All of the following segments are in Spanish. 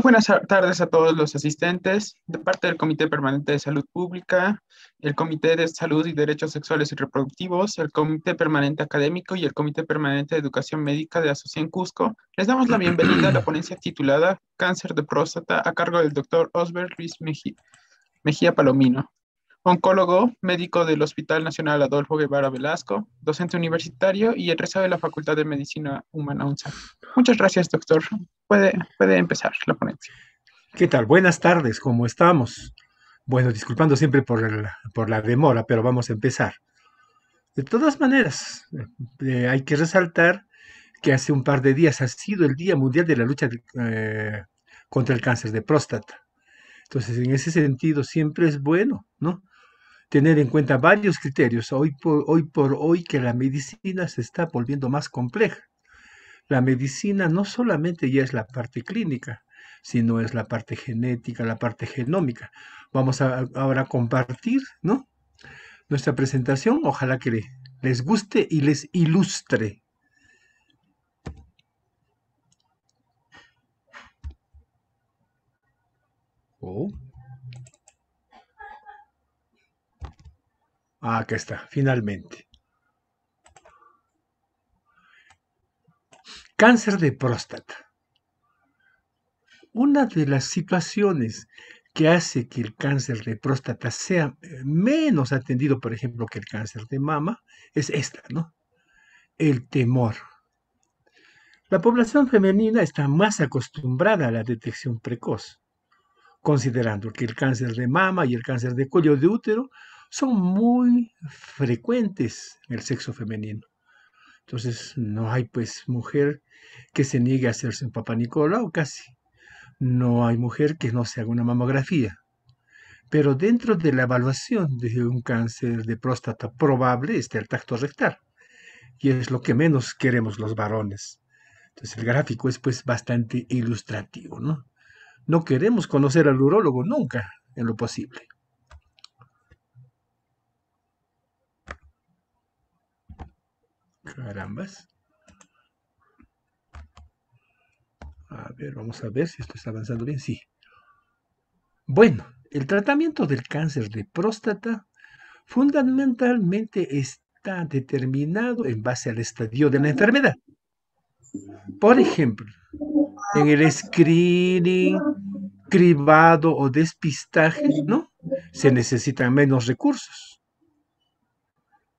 Buenas tardes a todos los asistentes de parte del Comité Permanente de Salud Pública, el Comité de Salud y Derechos Sexuales y Reproductivos, el Comité Permanente Académico y el Comité Permanente de Educación Médica de Asunción Cusco. Les damos la bienvenida a la ponencia titulada Cáncer de próstata a cargo del doctor Osbert Luis Mejía Palomino, oncólogo, médico del Hospital Nacional Adolfo Guevara Velasco, docente universitario y egresado de la Facultad de Medicina Humana UNSA. Muchas gracias, doctor. Puede empezar la ponencia. ¿Qué tal? Buenas tardes, ¿cómo estamos? Bueno, disculpando siempre por la demora, pero vamos a empezar. De todas maneras, hay que resaltar que hace un par de días ha sido el Día Mundial de la Lucha contra el Cáncer de Próstata. Entonces, en ese sentido, siempre es bueno, ¿no? Tener en cuenta varios criterios, hoy por hoy que la medicina se está volviendo más compleja. La medicina no solamente ya es la parte clínica, sino es la parte genética, la parte genómica. Vamos ahora a compartir, ¿no? Nuestra presentación, ojalá que les guste y les ilustre. Oh, acá está, finalmente. Cáncer de próstata. Una de las situaciones que hace que el cáncer de próstata sea menos atendido, por ejemplo, que el cáncer de mama, es esta, ¿no? El temor. La población femenina está más acostumbrada a la detección precoz, considerando que el cáncer de mama y el cáncer de cuello de útero son muy frecuentes en el sexo femenino. Entonces, no hay pues mujer que se niegue a hacerse un Papá Nicolau, casi. No hay mujer que no se haga una mamografía. Pero dentro de la evaluación de un cáncer de próstata probable está el tacto rectal, y es lo que menos queremos los varones. Entonces el gráfico es pues bastante ilustrativo, ¿no? No queremos conocer al urólogo nunca, en lo posible. Carambas. A ver, vamos a ver si esto está avanzando bien. Sí. Bueno, el tratamiento del cáncer de próstata fundamentalmente está determinado en base al estadio de la enfermedad. Por ejemplo, en el screening, cribado o despistaje, ¿no? Se necesitan menos recursos.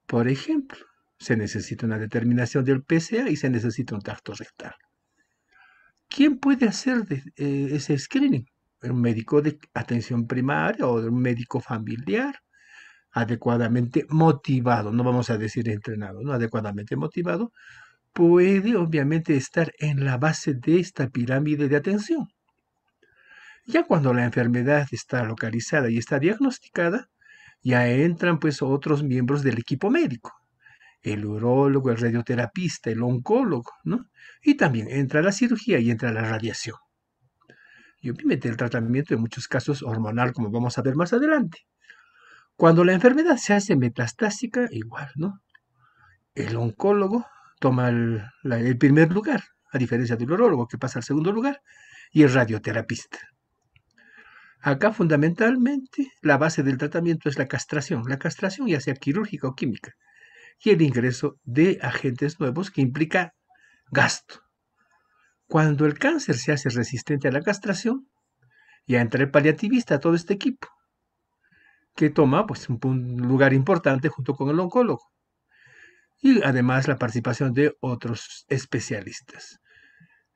Por ejemplo, se necesita una determinación del PSA y se necesita un tacto rectal. ¿Quién puede hacer ese screening? Un médico de atención primaria o un médico familiar adecuadamente motivado, no vamos a decir entrenado, ¿no? Adecuadamente motivado, puede obviamente estar en la base de esta pirámide de atención. Ya cuando la enfermedad está localizada y está diagnosticada, ya entran pues otros miembros del equipo médico, el urólogo, el radioterapista, el oncólogo, ¿no? Y también entra la cirugía y entra la radiación. Y obviamente el tratamiento en muchos casos hormonal, como vamos a ver más adelante. Cuando la enfermedad se hace metastásica, igual, ¿no? El oncólogo toma el primer lugar, a diferencia del urólogo que pasa al segundo lugar, y el radioterapista. Acá fundamentalmente la base del tratamiento es la castración ya sea quirúrgica o química, y el ingreso de agentes nuevos que implica gasto. Cuando el cáncer se hace resistente a la castración, ya entra el paliativista, todo este equipo, que toma pues, un lugar importante junto con el oncólogo, y además la participación de otros especialistas.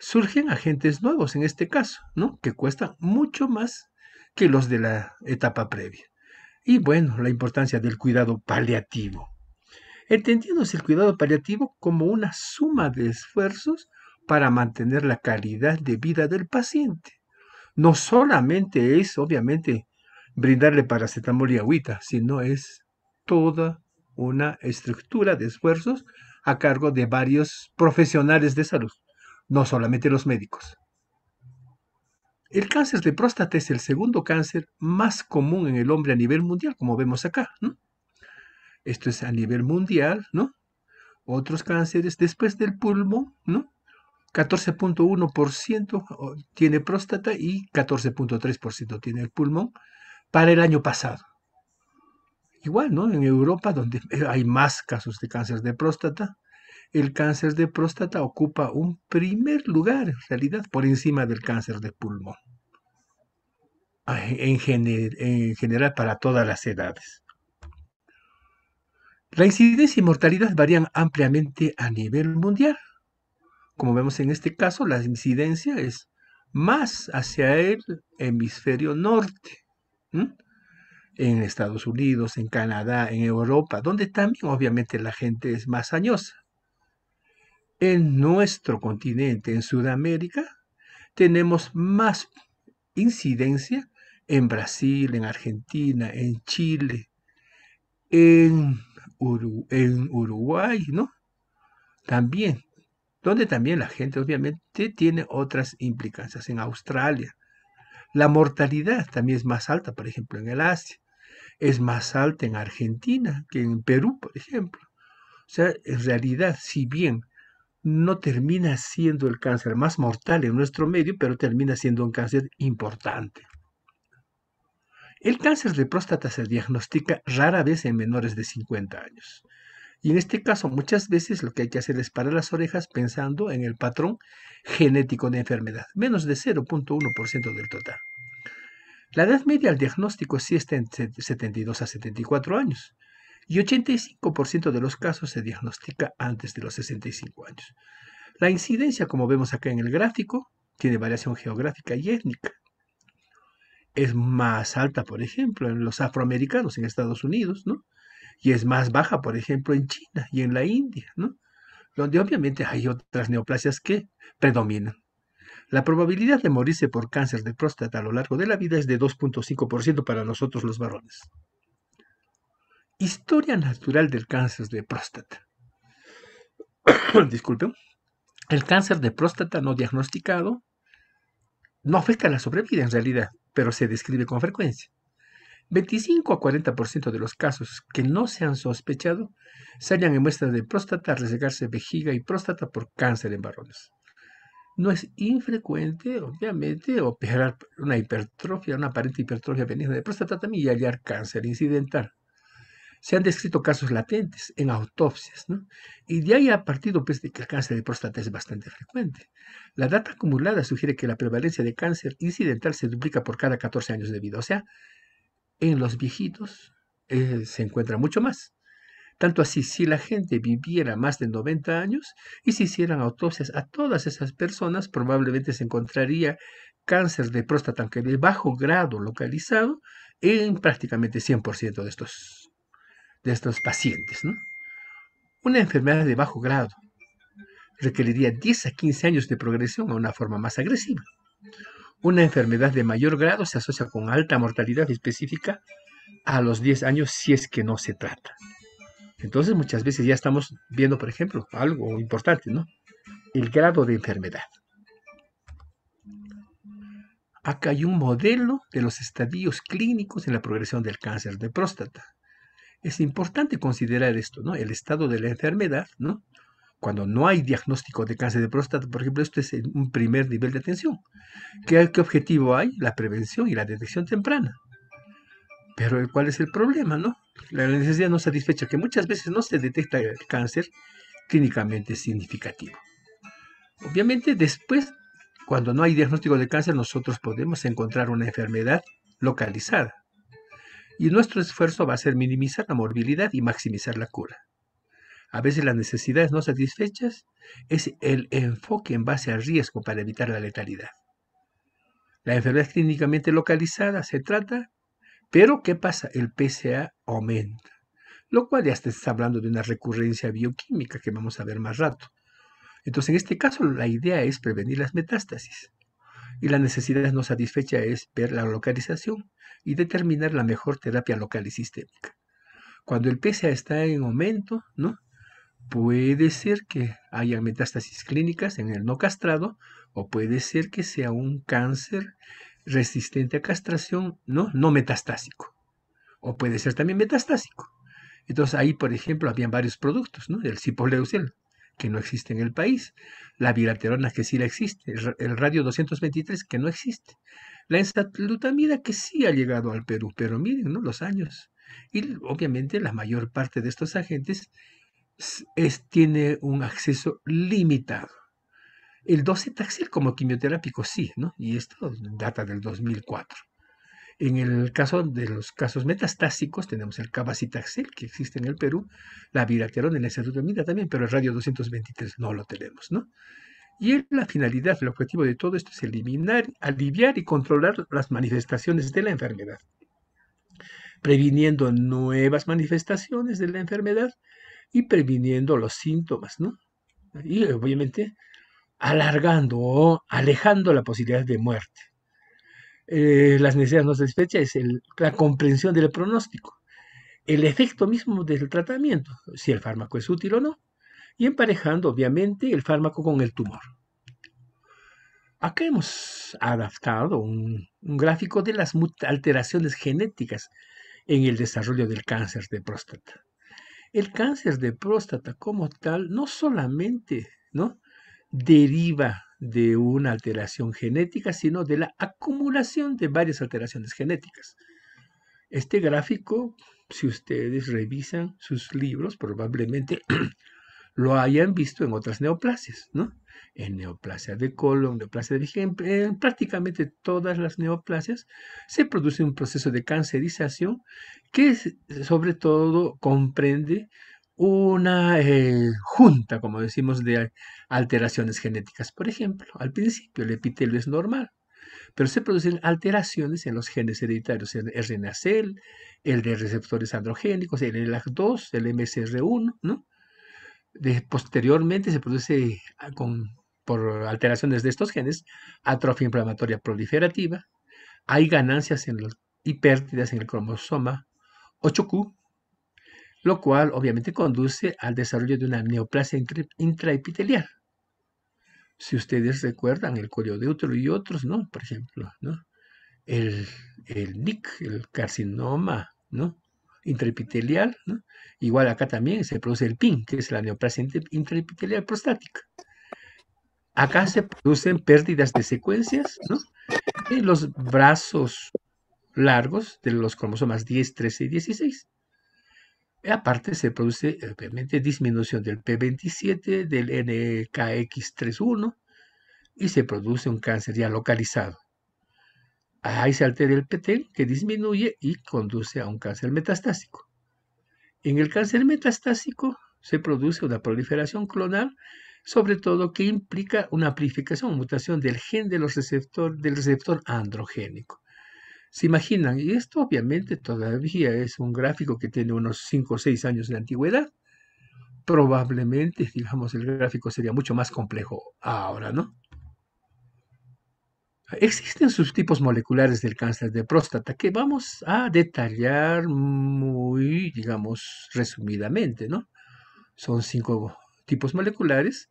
Surgen agentes nuevos en este caso, ¿no? Que cuestan mucho más que los de la etapa previa. Y bueno, la importancia del cuidado paliativo. Entendiéndose el cuidado paliativo como una suma de esfuerzos para mantener la calidad de vida del paciente. No solamente es, obviamente, brindarle paracetamol y agüita, sino es toda una estructura de esfuerzos a cargo de varios profesionales de salud, no solamente los médicos. El cáncer de próstata es el segundo cáncer más común en el hombre a nivel mundial, como vemos acá, ¿no? Esto es a nivel mundial, ¿no? Otros cánceres después del pulmón, ¿no? 14.1% tiene próstata y 14.3% tiene el pulmón para el año pasado. Igual, ¿no? En Europa, donde hay más casos de cáncer de próstata, el cáncer de próstata ocupa un primer lugar, en realidad, por encima del cáncer de pulmón. En general, para todas las edades. La incidencia y mortalidad varían ampliamente a nivel mundial. Como vemos en este caso, la incidencia es más hacia el hemisferio norte. En Estados Unidos, en Canadá, en Europa, donde también obviamente la gente es más añosa. En nuestro continente, en Sudamérica, tenemos más incidencia en Brasil, en Argentina, en Chile, en Uruguay, ¿no? También, donde también la gente obviamente tiene otras implicancias. En Australia, la mortalidad también es más alta, por ejemplo, en el Asia. Es más alta en Argentina que en Perú, por ejemplo. O sea, en realidad, si bien no termina siendo el cáncer más mortal en nuestro medio, pero termina siendo un cáncer importante. El cáncer de próstata se diagnostica rara vez en menores de 50 años. Y en este caso, muchas veces lo que hay que hacer es parar las orejas pensando en el patrón genético de enfermedad, menos de 0.1% del total. La edad media al diagnóstico sí está en 72 a 74 años y 85% de los casos se diagnostica antes de los 65 años. La incidencia, como vemos acá en el gráfico, tiene variación geográfica y étnica. Es más alta, por ejemplo, en los afroamericanos en Estados Unidos, ¿no? Y es más baja, por ejemplo, en China y en la India, ¿no? Donde obviamente hay otras neoplasias que predominan. La probabilidad de morirse por cáncer de próstata a lo largo de la vida es de 2.5% para nosotros los varones. Historia natural del cáncer de próstata. Disculpen. El cáncer de próstata no diagnosticado no afecta a la sobrevida en realidad, pero se describe con frecuencia. 25 a 40% de los casos que no se han sospechado se hallan en muestras de próstata al resecarse vejiga y próstata por cáncer en varones. No es infrecuente, obviamente, operar una hipertrofia, una aparente hipertrofia benigna de próstata también y hallar cáncer incidental. Se han descrito casos latentes en autopsias, ¿no? Y de ahí ha partido pues, de que el cáncer de próstata es bastante frecuente. La data acumulada sugiere que la prevalencia de cáncer incidental se duplica por cada 14 años de vida. O sea, en los viejitos se encuentra mucho más. Tanto así, si la gente viviera más de 90 años y se hicieran autopsias a todas esas personas, probablemente se encontraría cáncer de próstata, aunque de bajo grado localizado, en prácticamente 100% de estos pacientes, ¿no? Una enfermedad de bajo grado requeriría 10 a 15 años de progresión a una forma más agresiva. Una enfermedad de mayor grado se asocia con alta mortalidad específica a los 10 años si es que no se trata. Entonces muchas veces ya estamos viendo, por ejemplo, algo importante, ¿no? El grado de enfermedad. Acá hay un modelo de los estadios clínicos en la progresión del cáncer de próstata. Es importante considerar esto, ¿no? El estado de la enfermedad, ¿no? Cuando no hay diagnóstico de cáncer de próstata, por ejemplo, esto es un primer nivel de atención. ¿Qué objetivo hay? La prevención y la detección temprana. Pero ¿cuál es el problema, no? La necesidad no satisfecha, que muchas veces no se detecta el cáncer clínicamente significativo. Obviamente, después, cuando no hay diagnóstico de cáncer, nosotros podemos encontrar una enfermedad localizada. Y nuestro esfuerzo va a ser minimizar la morbilidad y maximizar la cura. A veces las necesidades no satisfechas es el enfoque en base al riesgo para evitar la letalidad. La enfermedad clínicamente localizada se trata, pero ¿qué pasa? El PSA aumenta, lo cual ya está hablando de una recurrencia bioquímica que vamos a ver más rato. Entonces, en este caso, la idea es prevenir las metástasis. Y la necesidad no satisfecha es ver la localización y determinar la mejor terapia local y sistémica. Cuando el PSA está en aumento, ¿no? Puede ser que haya metástasis clínicas en el no castrado o puede ser que sea un cáncer resistente a castración, no metastásico. O puede ser también metastásico. Entonces ahí, por ejemplo, habían varios productos, ¿no? El cipolieucel, que no existe en el país, la bilaterona, que sí la existe, el radio 223, que no existe, la enzalutamida, que sí ha llegado al Perú, pero miren, ¿no?, los años. Y obviamente la mayor parte de estos agentes tiene un acceso limitado. El docetaxel como quimioterápico sí, ¿no? Y esto data del 2004. En el caso de los casos metastásicos tenemos el cabazitaxel, que existe en el Perú, la viraterona y la enzalutamida también, pero el radio 223 no lo tenemos, ¿no? Y la finalidad, el objetivo de todo esto es eliminar, aliviar y controlar las manifestaciones de la enfermedad, previniendo nuevas manifestaciones de la enfermedad y previniendo los síntomas, ¿no? Y obviamente alargando o alejando la posibilidad de muerte. Las necesidades no satisfechas es la comprensión del pronóstico, el efecto mismo del tratamiento, si el fármaco es útil o no, y emparejando obviamente el fármaco con el tumor. Acá hemos adaptado un gráfico de las alteraciones genéticas en el desarrollo del cáncer de próstata. El cáncer de próstata como tal no solamente, ¿no?, deriva de una alteración genética, sino de la acumulación de varias alteraciones genéticas. Este gráfico, si ustedes revisan sus libros, probablemente lo hayan visto en otras neoplasias, ¿no? En neoplasia de colon, neoplasia de vejiga, en prácticamente todas las neoplasias se produce un proceso de cancerización que sobre todo comprende una junta, como decimos, de alteraciones genéticas. Por ejemplo, al principio el epitelio es normal, pero se producen alteraciones en los genes hereditarios, el RNA-seL, el de receptores androgénicos, el ELAC2, el MSR1, ¿no? Posteriormente se produce por alteraciones de estos genes atrofia inflamatoria proliferativa, hay ganancias y pérdidas en el cromosoma 8q, lo cual obviamente conduce al desarrollo de una neoplasia intraepitelial. Si ustedes recuerdan el cuello de útero y otros, ¿no?, por ejemplo, ¿no?, el NIC, el carcinoma, ¿no?, intraepitelial, ¿no? Igual acá también se produce el PIN, que es la neoplasia intraepitelial prostática. Acá se producen pérdidas de secuencias, ¿no?, en los brazos largos de los cromosomas 10, 13 y 16. Aparte se produce, obviamente, disminución del P27, del NKX31, y se produce un cáncer ya localizado. Ahí se altera el PTEN, que disminuye y conduce a un cáncer metastásico. En el cáncer metastásico se produce una proliferación clonal, sobre todo que implica una amplificación, mutación del gen del receptor androgénico. ¿Se imaginan? Y esto obviamente todavía es un gráfico que tiene unos 5 o 6 años de antigüedad. Probablemente, digamos, el gráfico sería mucho más complejo ahora, ¿no? Existen subtipos moleculares del cáncer de próstata que vamos a detallar muy, digamos, resumidamente, ¿no? Son 5 tipos moleculares.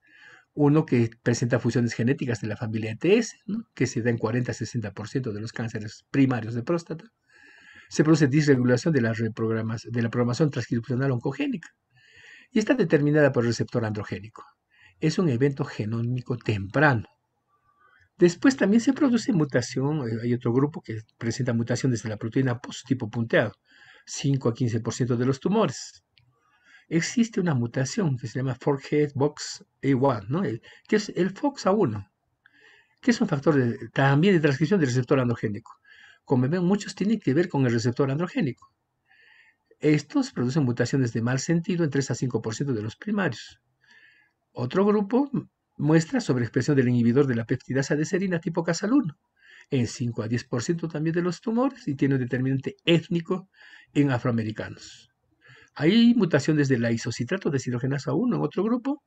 Uno que presenta fusiones genéticas de la familia ETS, ¿no?, que se da en 40-60% de los cánceres primarios de próstata. Se produce disregulación de la programación transcripcional oncogénica y está determinada por el receptor androgénico. Es un evento genómico temprano. Después también se produce mutación, hay otro grupo que presenta mutaciones de la proteína POS tipo punteado, 5 a 15% de los tumores. Existe una mutación que se llama Forkhead Box A1, ¿no?, que es el FOXA1, que es un factor también de transcripción del receptor androgénico. Como ven, muchos tienen que ver con el receptor androgénico. Estos producen mutaciones de mal sentido en 3 a 5% de los primarios. Otro grupo muestra sobreexpresión del inhibidor de la peptidasa de serina tipo Casal1 en 5 a 10% también de los tumores y tiene un determinante étnico en afroamericanos. Hay mutaciones de la isocitrato deshidrogenasa 1 en otro grupo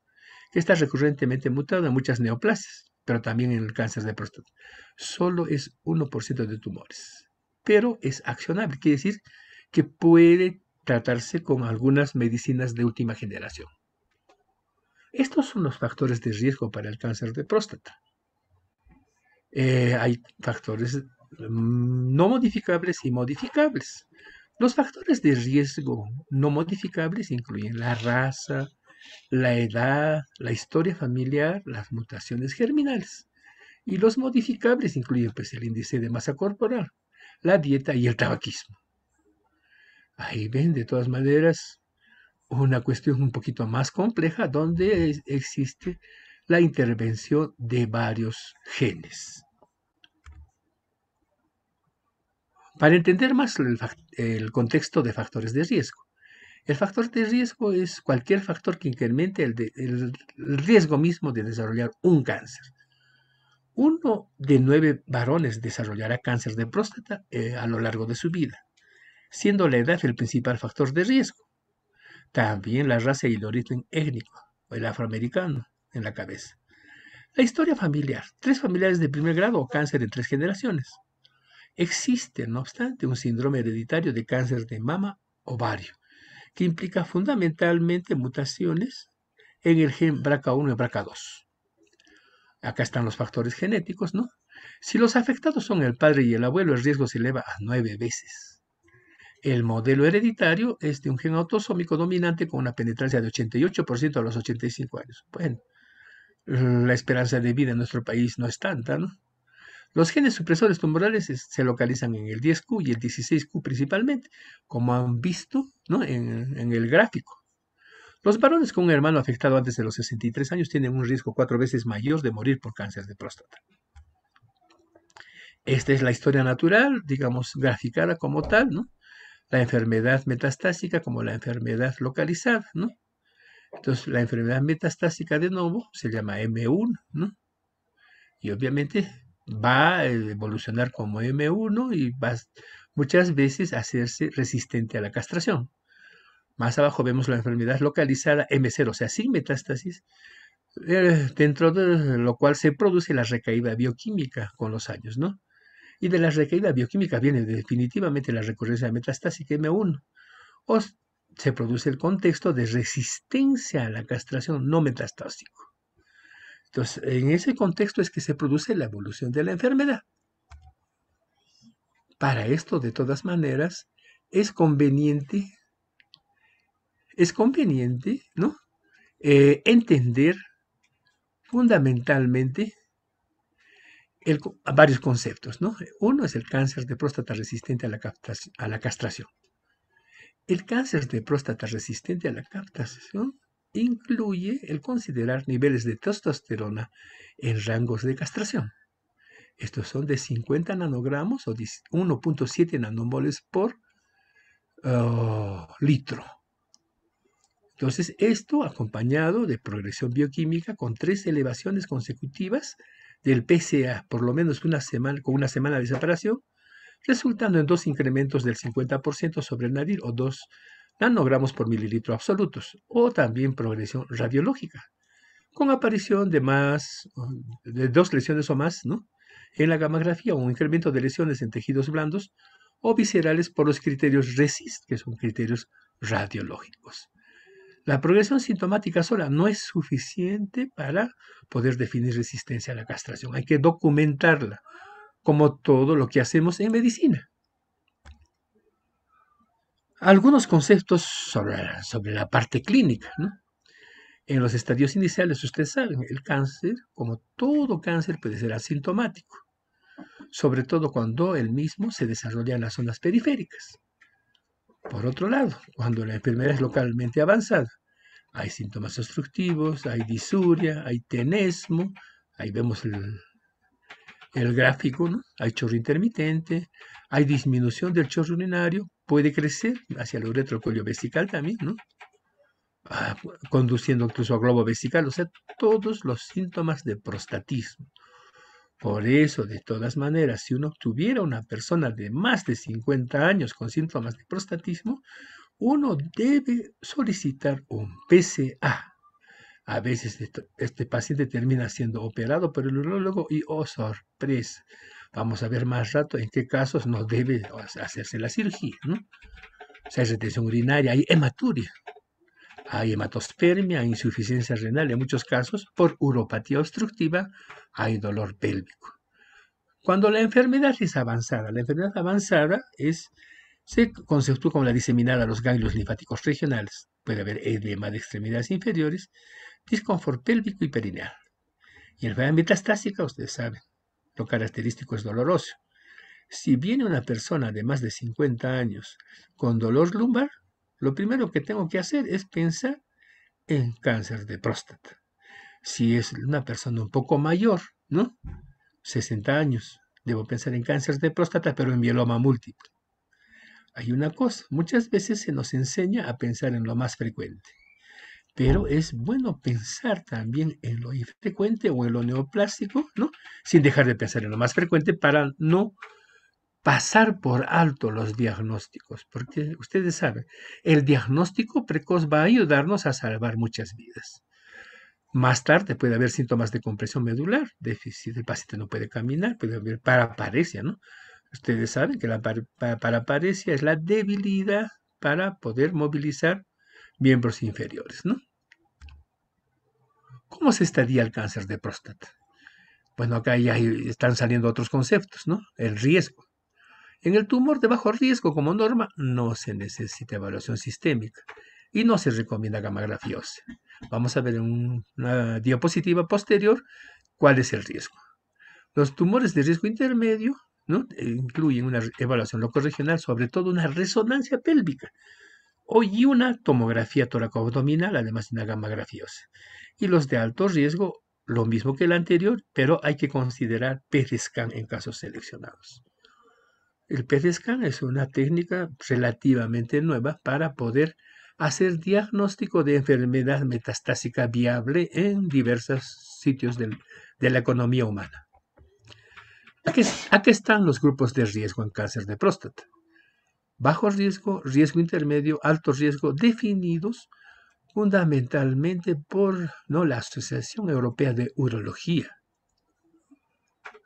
que está recurrentemente mutado en muchas neoplasias, pero también en el cáncer de próstata. Solo es 1% de tumores, pero es accionable, quiere decir que puede tratarse con algunas medicinas de última generación. Estos son los factores de riesgo para el cáncer de próstata. Hay factores no modificables y modificables. Los factores de riesgo no modificables incluyen la raza, la edad, la historia familiar, las mutaciones germinales. Y los modificables incluyen pues, el índice de masa corporal, la dieta y el tabaquismo. Ahí ven, de todas maneras, una cuestión un poquito más compleja donde existe la intervención de varios genes. Para entender más el contexto de factores de riesgo. El factor de riesgo es cualquier factor que incremente el riesgo mismo de desarrollar un cáncer. 1 de 9 varones desarrollará cáncer de próstata a lo largo de su vida, siendo la edad el principal factor de riesgo. También la raza y el origen étnico, o el afroamericano, en la cabeza. La historia familiar. 3 familiares de primer grado o cáncer en 3 generaciones. Existe, no obstante, un síndrome hereditario de cáncer de mama ovario, que implica fundamentalmente mutaciones en el gen BRCA1 y BRCA2. Acá están los factores genéticos, ¿no? Si los afectados son el padre y el abuelo, el riesgo se eleva a 9 veces. El modelo hereditario es de un gen autosómico dominante con una penetrancia de 88% a los 85 años. Bueno, la esperanza de vida en nuestro país no es tanta, ¿no? Los genes supresores tumorales se localizan en el 10Q y el 16Q principalmente, como han visto, ¿no? en el gráfico. Los varones con un hermano afectado antes de los 63 años tienen un riesgo 4 veces mayor de morir por cáncer de próstata. Esta es la historia natural, digamos, graficada como tal, ¿no? La enfermedad metastásica como la enfermedad localizada, ¿no? Entonces, la enfermedad metastásica de nuevo se llama M1, ¿no? Y obviamente va a evolucionar como M1 y va muchas veces a hacerse resistente a la castración. Más abajo vemos la enfermedad localizada M0, o sea, sin metástasis, dentro de lo cual se produce la recaída bioquímica con los años, ¿no? Y de la recaída bioquímica viene definitivamente la recurrencia metastásica M1, o se produce el contexto de resistencia a la castración no metastásico. Entonces, en ese contexto es que se produce la evolución de la enfermedad. Para esto, de todas maneras, es conveniente, ¿no? Entender fundamentalmente varios conceptos, ¿no? Uno es el cáncer de próstata resistente a la castración. El cáncer de próstata resistente a la castración incluye el considerar niveles de testosterona en rangos de castración. Estos son de 50 nanogramos o 1.7 nanomoles por litro. Entonces, esto acompañado de progresión bioquímica con 3 elevaciones consecutivas del PSA, por lo menos con una semana de separación, resultando en 2 incrementos del 50% sobre el nadir o 2 nanogramos por mililitro absolutos, o también progresión radiológica, con aparición de 2 lesiones o más, ¿no? En la gammagrafía, un incremento de lesiones en tejidos blandos o viscerales por los criterios RECIST, que son criterios radiológicos. La progresión sintomática sola no es suficiente para poder definir resistencia a la castración. Hay que documentarla, como todo lo que hacemos en medicina. Algunos conceptos sobre la parte clínica, ¿no? En los estadios iniciales, ustedes saben, el cáncer, como todo cáncer, puede ser asintomático, sobre todo cuando el mismo se desarrolla en las zonas periféricas. Por otro lado, cuando la enfermedad es localmente avanzada, hay síntomas obstructivos, hay disuria, hay tenesmo, ahí vemos el gráfico, ¿no? Hay chorro intermitente, hay disminución del chorro urinario, puede crecer hacia el uretrocolio vesical también, ¿no? Conduciendo incluso a globo vesical, o sea, todos los síntomas de prostatismo. Por eso, de todas maneras, si uno tuviera una persona de más de 50 años con síntomas de prostatismo, uno debe solicitar un PSA. A veces este paciente termina siendo operado por el urólogo y, oh sorpresa, vamos a ver más rato en qué casos no debe hacerse la cirugía, ¿no? O sea, hay retención urinaria, hay hematuria, hay hematospermia, hay insuficiencia renal, en muchos casos, por uropatía obstructiva, hay dolor pélvico. Cuando la enfermedad es avanzada, es se conceptúa como la diseminada a los ganglios linfáticos regionales. Puede haber edema de extremidades inferiores, disconfort pélvico y perineal. Y en enfermedad metastásica, ustedes saben, lo característico es dolor óseo. Si viene una persona de más de 50 años con dolor lumbar, lo primero que tengo que hacer es pensar en cáncer de próstata. Si es una persona un poco mayor, ¿no? 60 años, debo pensar en cáncer de próstata, pero en mieloma múltiple. Hay una cosa, muchas veces se nos enseña a pensar en lo más frecuente, pero es bueno pensar también en lo infrecuente o en lo neoplásico, ¿no? Sin dejar de pensar en lo más frecuente para no pasar por alto los diagnósticos, porque ustedes saben, el diagnóstico precoz va a ayudarnos a salvar muchas vidas. Más tarde puede haber síntomas de compresión medular, déficit, el paciente no puede caminar, puede haber paraparesia, ¿no? Ustedes saben que la paraparesia es la debilidad para poder movilizar miembros inferiores, ¿no? ¿Cómo se estadia el cáncer de próstata? Bueno, acá ya están saliendo otros conceptos, ¿no? El riesgo. En el tumor de bajo riesgo, como norma, no se necesita evaluación sistémica y no se recomienda gamografía ósea. Vamos a ver en una diapositiva posterior cuál es el riesgo. Los tumores de riesgo intermedio, ¿no? Incluyen una evaluación locorregional, sobre todo una resonancia pélvica y una tomografía toracoabdominal, además de una gamografía ósea. Y los de alto riesgo, lo mismo que el anterior, pero hay que considerar PET scan en casos seleccionados. El PET scan es una técnica relativamente nueva para poder hacer diagnóstico de enfermedad metastásica viable en diversos sitios de la economía humana. Aquí están los grupos de riesgo en cáncer de próstata. Bajo riesgo, riesgo intermedio, alto riesgo, definidos fundamentalmente por la Asociación Europea de Urología.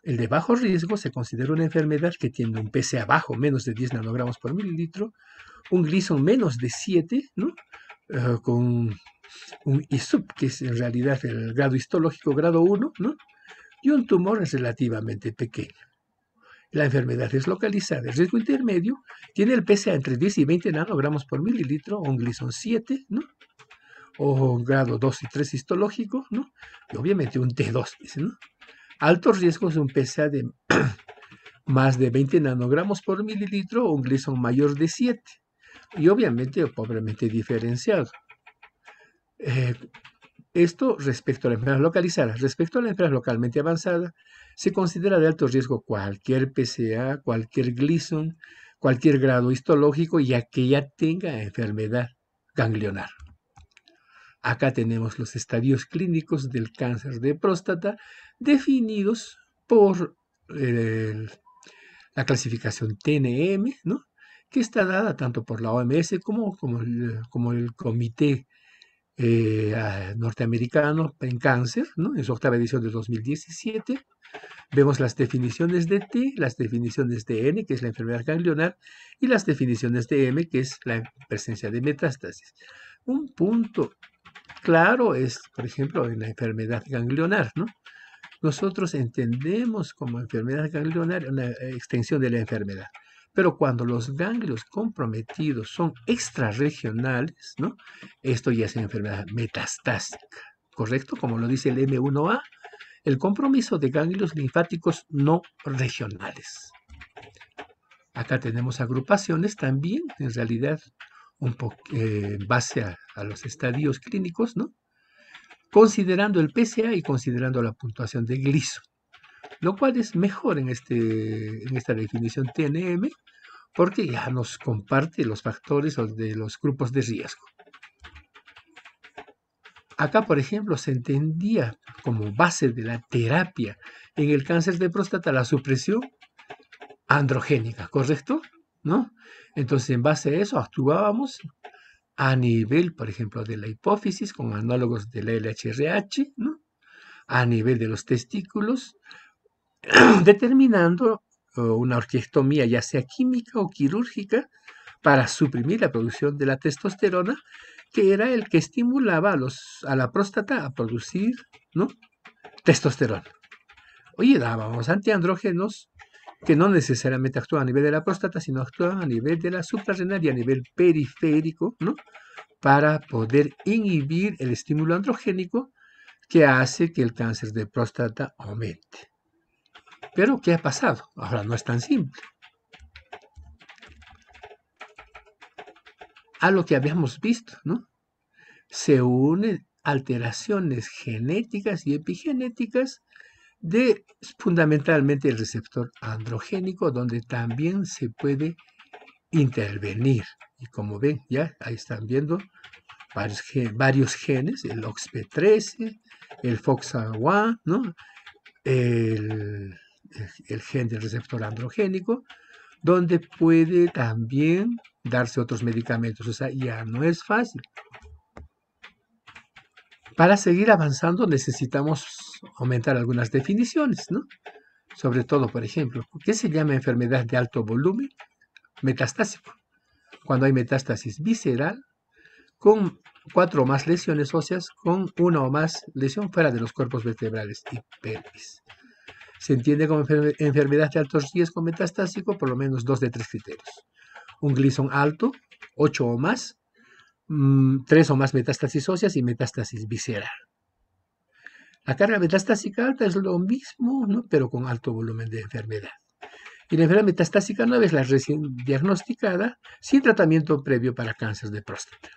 El de bajo riesgo se considera una enfermedad que tiene un PSA bajo, menos de 10 nanogramos por mililitro, un Gleason menos de 7, ¿no? Con un ISUP, que es en realidad el grado histológico grado 1, ¿no? Y un tumor relativamente pequeño. La enfermedad es localizada. El riesgo intermedio tiene el PSA entre 10 y 20 nanogramos por mililitro, o un Gleason 7, ¿no? O un grado 2 y 3 histológico, ¿no? Y obviamente un T2, dice, ¿no? Altos riesgos, un PSA de más de 20 nanogramos por mililitro o un Gleason mayor de 7. Y obviamente pobremente diferenciado. Esto respecto a la enfermedad localizada. Respecto a la enfermedad localmente avanzada, se considera de alto riesgo cualquier PSA, cualquier Gleason, cualquier grado histológico, ya que ya tenga enfermedad ganglionar. Acá tenemos los estadios clínicos del cáncer de próstata definidos por la clasificación TNM, ¿no? Que está dada tanto por la OMS como el Comité norteamericano en cáncer, ¿no? En su octava edición de 2017. Vemos las definiciones de T, las definiciones de N, que es la enfermedad ganglionar, y las definiciones de M, que es la presencia de metástasis. Un punto claro es, por ejemplo, en la enfermedad ganglionar, ¿no? Nosotros entendemos como enfermedad ganglionar una extensión de la enfermedad, pero cuando los ganglios comprometidos son extrarregionales, ¿no? Esto ya es enfermedad metastásica, ¿correcto? Como lo dice el M1A, el compromiso de ganglios linfáticos no regionales. Acá tenemos agrupaciones también, en realidad, un poco en base a los estadios clínicos, ¿no? Considerando el PSA y considerando la puntuación de Gleason, lo cual es mejor en esta definición TNM, porque ya nos comparte los factores de los grupos de riesgo. Acá, por ejemplo, se entendía como base de la terapia en el cáncer de próstata la supresión androgénica, ¿correcto? ¿No? Entonces, en base a eso, actuábamos a nivel, por ejemplo, de la hipófisis, con análogos del LHRH, ¿no? A nivel de los testículos, determinando una orquiectomía, ya sea química o quirúrgica, para suprimir la producción de la testosterona, que era el que estimulaba a la próstata a producir, ¿no? Testosterona. Oye, dábamos antiandrógenos que no necesariamente actúan a nivel de la próstata, sino actúan a nivel de la suprarrenal y a nivel periférico, ¿no? Para poder inhibir el estímulo androgénico que hace que el cáncer de próstata aumente. Pero, ¿qué ha pasado? Ahora no es tan simple. A lo que habíamos visto, ¿no? Se unen alteraciones genéticas y epigenéticas de fundamentalmente el receptor androgénico, donde también se puede intervenir. Y como ven, ya ahí están viendo varios genes, el OXP13, el FOXA1, ¿no? el, el gen del receptor androgénico, donde puede también darse otros medicamentos. O sea, ya no es fácil. Para seguir avanzando necesitamos aumentar algunas definiciones, ¿no? Sobre todo, por ejemplo, ¿qué se llama enfermedad de alto volumen? Metastásico. Cuando hay metástasis visceral, con 4 o más lesiones óseas, con 1 o más lesión fuera de los cuerpos vertebrales y pelvis. Se entiende como enfermedad de alto riesgo metastásico por lo menos 2 de 3 criterios. Un Gleason alto, 8 o más, 3 o más metástasis óseas y metástasis visceral. La carga metastásica alta es lo mismo, ¿no? Pero con alto volumen de enfermedad. Y la enfermedad metastásica 9 es la recién diagnosticada sin tratamiento previo para cáncer de próstata.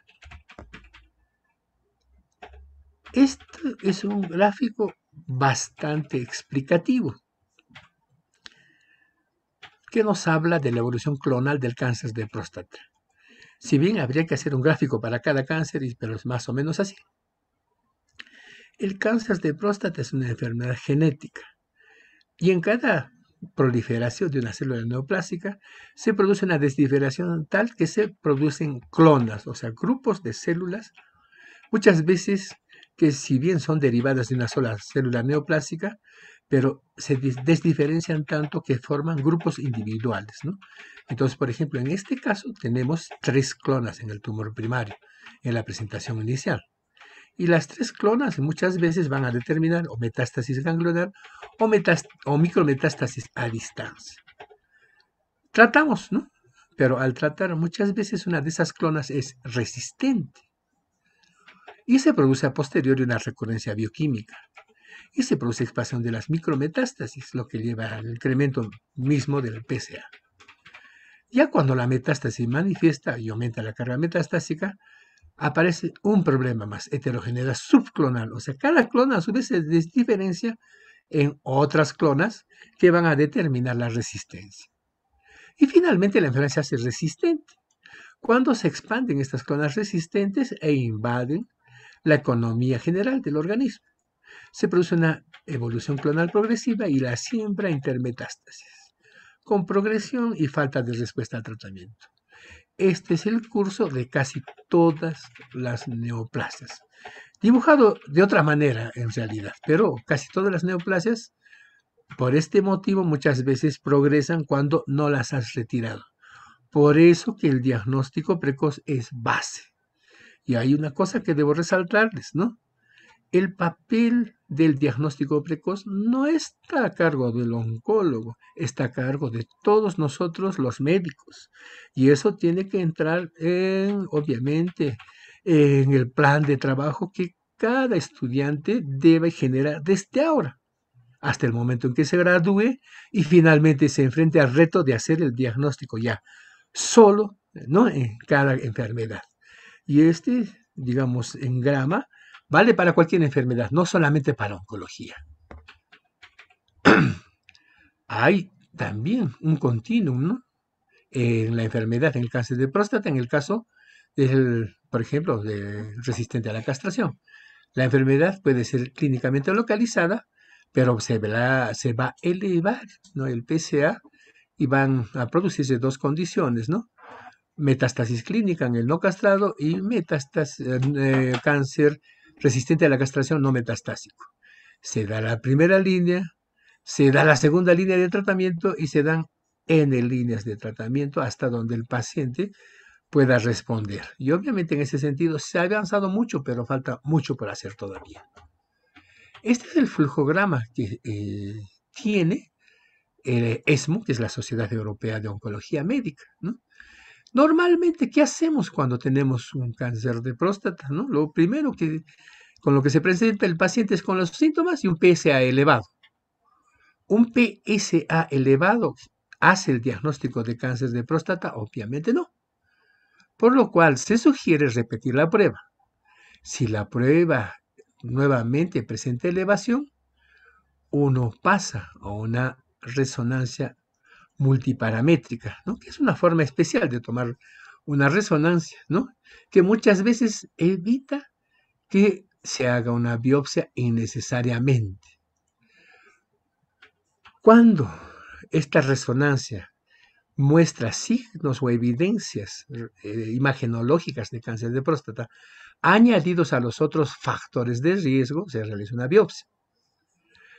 Este es un gráfico bastante explicativo que nos habla de la evolución clonal del cáncer de próstata. Si bien habría que hacer un gráfico para cada cáncer, pero es más o menos así. El cáncer de próstata es una enfermedad genética y en cada proliferación de una célula neoplásica se produce una desdiferación tal que se producen clonas, o sea, grupos de células, muchas veces que si bien son derivadas de una sola célula neoplásica, pero se desdiferencian tanto que forman grupos individuales, ¿no? Entonces, por ejemplo, en este caso tenemos 3 clonas en el tumor primario, en la presentación inicial. Y las 3 clonas muchas veces van a determinar o metástasis ganglionar o micrometástasis a distancia. Tratamos, ¿no? Pero al tratar muchas veces una de esas clonas es resistente y se produce a posteriori una recurrencia bioquímica y se produce expansión de las micrometástasis, lo que lleva al incremento mismo del PSA. Ya cuando la metástasis manifiesta y aumenta la carga metastásica, aparece un problema más, heterogeneidad subclonal, o sea, cada clona a su vez se desdiferencia en otras clonas que van a determinar la resistencia. Y finalmente la enfermedad se hace resistente, cuando se expanden estas clonas resistentes e invaden la economía general del organismo. Se produce una evolución clonal progresiva y la siembra intermetástasis, con progresión y falta de respuesta al tratamiento. Este es el curso de casi todas las neoplasias. Dibujado de otra manera en realidad, pero casi todas las neoplasias, por este motivo, muchas veces progresan cuando no las has retirado. Por eso que el diagnóstico precoz es base. Y hay una cosa que debo resaltarles, ¿no? El papel del diagnóstico precoz no está a cargo del oncólogo, está a cargo de todos nosotros los médicos. Y eso tiene que entrar obviamente, en el plan de trabajo que cada estudiante debe generar desde ahora, hasta el momento en que se gradúe y finalmente se enfrente al reto de hacer el diagnóstico ya solo, ¿no? En cada enfermedad. Y digamos, engrama, vale para cualquier enfermedad, no solamente para oncología. Hay también un continuum, ¿no? En la enfermedad, en el cáncer de próstata, en el caso por ejemplo, resistente a la castración. La enfermedad puede ser clínicamente localizada, pero se va a elevar, ¿no? El PSA y van a producirse 2 condiciones, ¿no? Metástasis clínica en el no castrado y cáncer resistente a la castración no metastásico. Se da la primera línea, se da la segunda línea de tratamiento y se dan N líneas de tratamiento hasta donde el paciente pueda responder. Y obviamente en ese sentido se ha avanzado mucho, pero falta mucho por hacer todavía. Este es el flujograma que tiene ESMO, que es la Sociedad Europea de Oncología Médica, ¿no? Normalmente, ¿qué hacemos cuando tenemos un cáncer de próstata, ¿no? Lo primero con lo que se presenta el paciente es con los síntomas y un PSA elevado. ¿Un PSA elevado hace el diagnóstico de cáncer de próstata? Obviamente no. Por lo cual se sugiere repetir la prueba. Si la prueba nuevamente presenta elevación, uno pasa a una resonancia multiparamétrica, ¿no? Que es una forma especial de tomar una resonancia, ¿no? Que muchas veces evita que se haga una biopsia innecesariamente. Cuando esta resonancia muestra signos o evidencias imagenológicas de cáncer de próstata, añadidos a los otros factores de riesgo, se realiza una biopsia.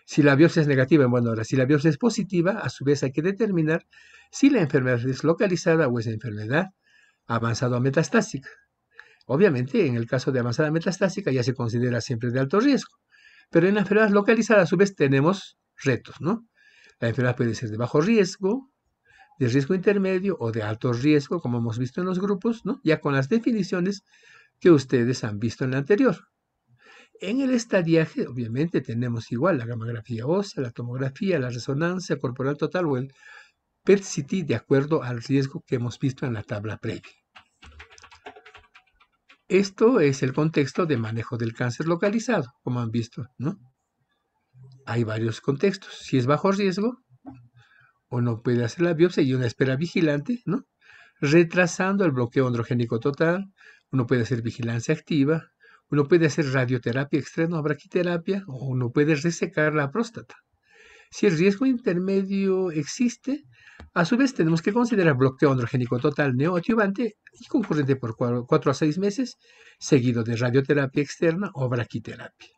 Si la biopsia es negativa, bueno, ahora, si la biopsia es positiva, a su vez hay que determinar si la enfermedad es localizada o es enfermedad avanzada o metastásica. Obviamente, en el caso de avanzada metastásica ya se considera siempre de alto riesgo, pero en la enfermedad localizada a su vez tenemos retos, ¿no? La enfermedad puede ser de bajo riesgo, de riesgo intermedio o de alto riesgo, como hemos visto en los grupos, ¿no? Ya con las definiciones que ustedes han visto en la anterior. En el estadiaje, obviamente, tenemos igual la gamografía ósea, la tomografía, la resonancia corporal total o el PET-CT de acuerdo al riesgo que hemos visto en la tabla previa. Esto es el contexto de manejo del cáncer localizado, como han visto, ¿no? Hay varios contextos. Si es bajo riesgo, uno puede hacer la biopsia y una espera vigilante, ¿no? Retrasando el bloqueo androgénico total, uno puede hacer vigilancia activa, uno puede hacer radioterapia externa o braquiterapia, o uno puede resecar la próstata. Si el riesgo intermedio existe, a su vez tenemos que considerar bloqueo androgénico total neoadyuvante y concurrente por 4 a 6 meses, seguido de radioterapia externa o braquiterapia.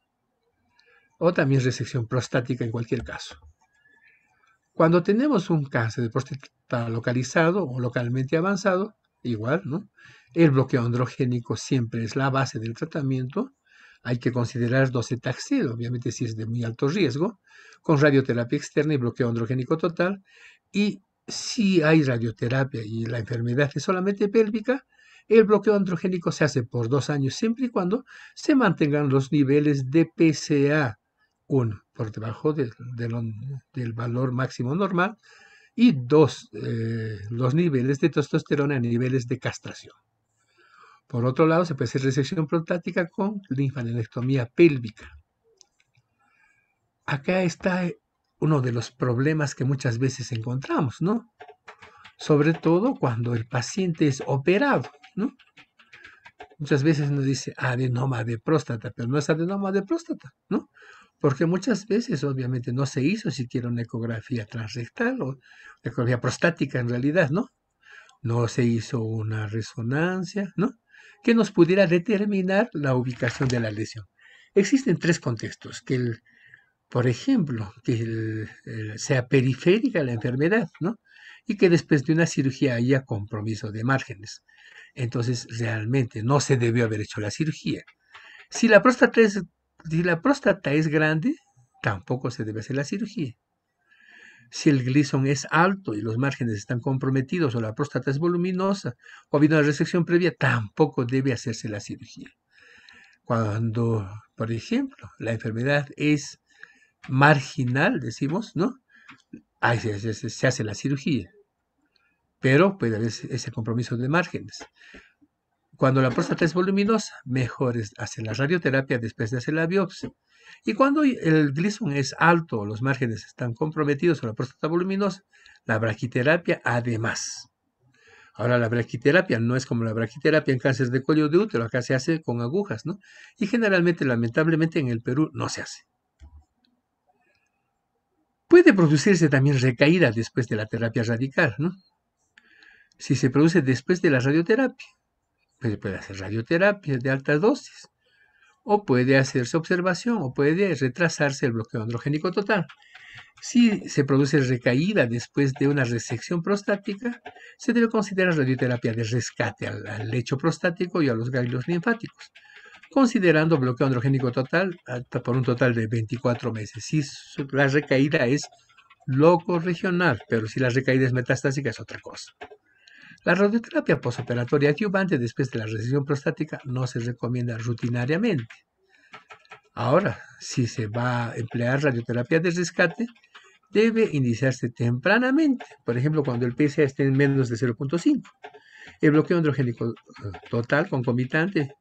O también resección prostática en cualquier caso. Cuando tenemos un cáncer de próstata localizado o localmente avanzado, igual, ¿no? El bloqueo androgénico siempre es la base del tratamiento. Hay que considerar docetaxel, obviamente si es de muy alto riesgo, con radioterapia externa y bloqueo androgénico total. Y si hay radioterapia y la enfermedad es solamente pélvica, el bloqueo androgénico se hace por 2 años, siempre y cuando se mantengan los niveles de PSA1 por debajo del valor máximo normal y 2, los niveles de testosterona a niveles de castración. Por otro lado, se puede hacer resección prostática con linfadenectomía pélvica. Acá está uno de los problemas que muchas veces encontramos, ¿no? Sobre todo cuando el paciente es operado, ¿no? Muchas veces nos dice adenoma de próstata, pero no es adenoma de próstata, ¿no? Porque muchas veces obviamente no se hizo siquiera una ecografía transrectal o ecografía prostática en realidad, ¿no? No se hizo una resonancia, ¿no? Que nos pudiera determinar la ubicación de la lesión. Existen 3 contextos, por ejemplo, que sea periférica la enfermedad, ¿no? Y que después de una cirugía haya compromiso de márgenes. Entonces, realmente no se debió haber hecho la cirugía. Si la próstata es grande, tampoco se debe hacer la cirugía. Si el Gleason es alto y los márgenes están comprometidos o la próstata es voluminosa o ha habido una resección previa, tampoco debe hacerse la cirugía. Cuando, por ejemplo, la enfermedad es marginal, decimos, ¿no? Ahí se hace la cirugía, pero puede haber ese compromiso de márgenes. Cuando la próstata es voluminosa, mejor es hacer la radioterapia después de hacer la biopsia. Y cuando el Gleason es alto, los márgenes están comprometidos o la próstata voluminosa, la braquiterapia además. Ahora, la braquiterapia no es como la braquiterapia en cáncer de cuello de útero, acá se hace con agujas, ¿no? Y generalmente, lamentablemente, en el Perú no se hace. Puede producirse también recaída después de la terapia radical, ¿no? Si se produce después de la radioterapia, pues puede hacer radioterapia de altas dosis, o puede hacerse observación, o puede retrasarse el bloqueo androgénico total. Si se produce recaída después de una resección prostática, se debe considerar radioterapia de rescate al lecho prostático y a los ganglios linfáticos, considerando bloqueo androgénico total hasta por un total de 24 meses. Si la recaída es loco regional, pero si la recaída es metastásica es otra cosa. La radioterapia posoperatoria adyuvante después de la resección prostática no se recomienda rutinariamente. Ahora, si se va a emplear radioterapia de rescate, debe iniciarse tempranamente, por ejemplo, cuando el PSA esté en menos de 0.5. El bloqueo androgénico total concomitante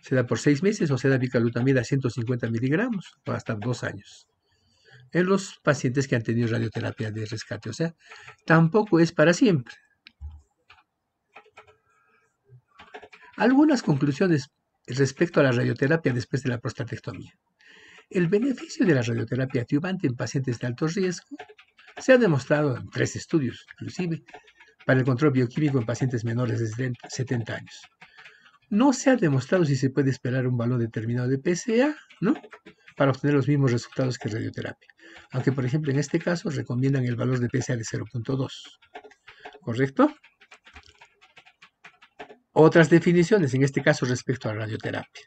se da por 6 meses o se da bicalutamida a 150 miligramos o hasta 2 años. En los pacientes que han tenido radioterapia de rescate, o sea, tampoco es para siempre. Algunas conclusiones respecto a la radioterapia después de la prostatectomía. El beneficio de la radioterapia adyuvante en pacientes de alto riesgo se ha demostrado en 3 estudios, inclusive, para el control bioquímico en pacientes menores de 70 años. No se ha demostrado si se puede esperar un valor determinado de PSA, ¿no?, para obtener los mismos resultados que radioterapia. Aunque, por ejemplo, en este caso recomiendan el valor de PSA de 0.2. ¿Correcto? Otras definiciones, en este caso respecto a la radioterapia.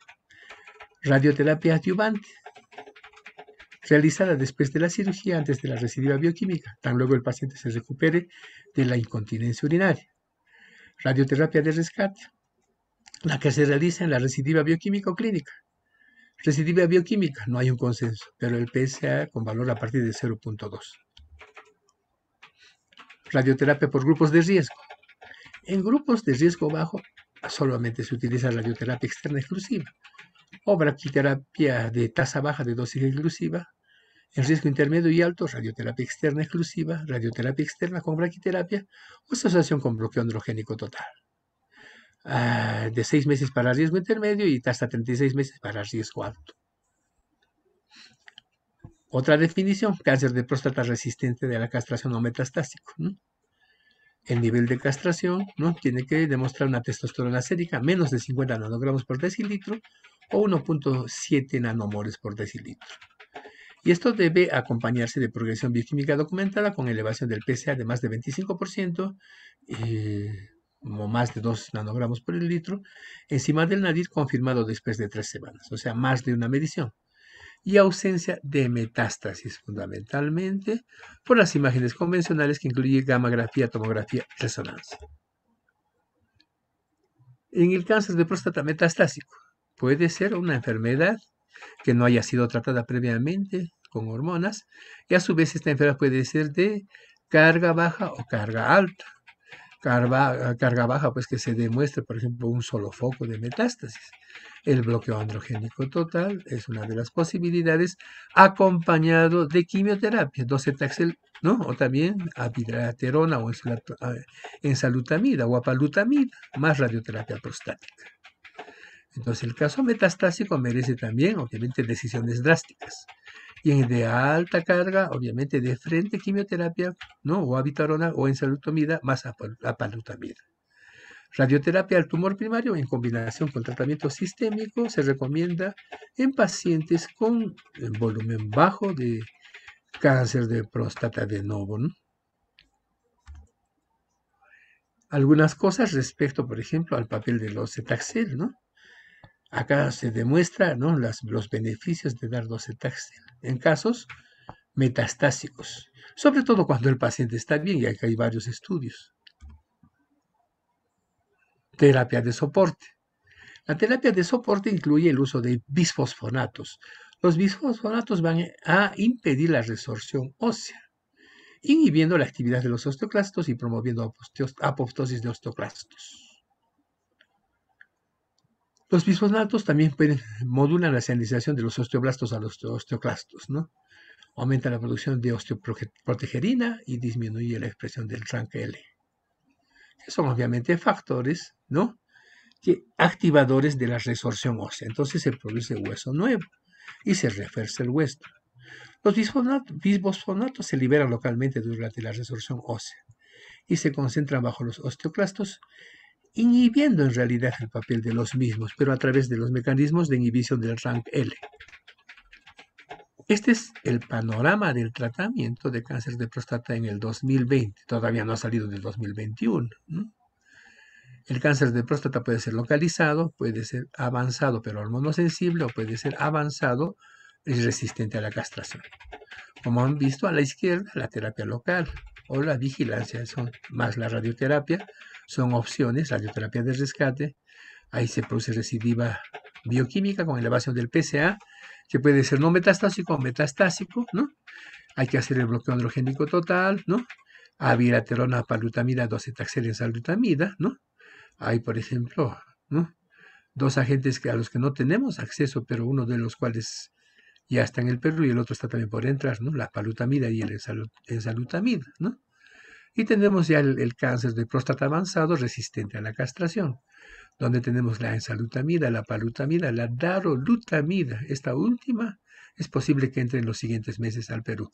Radioterapia adyuvante, realizada después de la cirugía antes de la recidiva bioquímica, tan luego el paciente se recupere de la incontinencia urinaria. Radioterapia de rescate, la que se realiza en la recidiva bioquímica o clínica. Recidiva bioquímica, no hay un consenso, pero el PSA con valor a partir de 0.2. Radioterapia por grupos de riesgo. En grupos de riesgo bajo solamente se utiliza radioterapia externa exclusiva o braquiterapia de tasa baja de dosis exclusiva. En riesgo intermedio y alto, radioterapia externa exclusiva, radioterapia externa con braquiterapia o asociación con bloqueo androgénico total. De 6 meses para riesgo intermedio y hasta 36 meses para riesgo alto. Otra definición, cáncer de próstata resistente de la castración o metastásico, ¿no? El nivel de castración, ¿no?, tiene que demostrar una testosterona sérica menos de 50 nanogramos por decilitro o 1.7 nanomoles por decilitro. Y esto debe acompañarse de progresión bioquímica documentada con elevación del PSA de más de 25%, o más de 2 nanogramos por litro, encima del nadir confirmado después de 3 semanas, o sea, más de una medición. Y ausencia de metástasis, fundamentalmente por las imágenes convencionales que incluyen gammagrafía, tomografía y resonancia. En el cáncer de próstata metastásico, puede ser una enfermedad que no haya sido tratada previamente con hormonas, y a su vez esta enfermedad puede ser de carga baja o carga alta. Carga baja, pues que se demuestre, por ejemplo, un solo foco de metástasis. El bloqueo androgénico total es una de las posibilidades, acompañado de quimioterapia, docetaxel, ¿no?, o también abiraterona o enzalutamida o apalutamida, más radioterapia prostática. Entonces, el caso metastásico merece también, obviamente, decisiones drásticas. Y en de alta carga, obviamente, de frente quimioterapia, ¿no?, o abitarona o enzalutamida más apalutamida. Radioterapia al tumor primario en combinación con tratamiento sistémico se recomienda en pacientes con volumen bajo de cáncer de próstata de novo, ¿no? Algunas cosas respecto, por ejemplo, al papel del docetaxel, ¿no? Acá se demuestra, ¿no?, los beneficios de dar docetaxel en casos metastásicos, sobre todo cuando el paciente está bien, y acá hay varios estudios. Terapia de soporte. La terapia de soporte incluye el uso de bisfosfonatos. Los bisfosfonatos van a impedir la resorción ósea, inhibiendo la actividad de los osteoclastos y promoviendo apoptosis de osteoclastos. Los bisfosfonatos también modulan la señalización de los osteoblastos a los osteoclastos, ¿no? Aumenta la producción de osteoprotegerina y disminuye la expresión del RANKL. Que son obviamente factores, ¿no?, activadores de la resorción ósea. Entonces se produce hueso nuevo y se refuerza el hueso. Los bisfosfonatos se liberan localmente durante la resorción ósea y se concentran bajo los osteoclastos, inhibiendo en realidad el papel de los mismos, pero a través de los mecanismos de inhibición del RANKL. Este es el panorama del tratamiento de cáncer de próstata en el 2020. Todavía no ha salido del 2021, ¿no? El cáncer de próstata puede ser localizado, puede ser avanzado pero hormonosensible, o puede ser avanzado es resistente a la castración. Como han visto a la izquierda, la terapia local o la vigilancia, son más la radioterapia, son opciones, radioterapia de rescate. Ahí se produce recidiva bioquímica con elevación del PSA, que puede ser no metastásico o metastásico, ¿no? Hay que hacer el bloqueo androgénico total, ¿no? Abiraterona, palutamida, docetaxel, enzalutamida, ¿no? Hay, por ejemplo, ¿no? Dos agentes a los que no tenemos acceso, pero uno de los cuales ya está en el Perú y el otro está también por entrar, ¿no? La palutamida y el enzalutamida, ¿no? Y tenemos ya el cáncer de próstata avanzado resistente a la castración, donde tenemos la enzalutamida, la palutamida, la darolutamida. Esta última es posible que entre en los siguientes meses al Perú,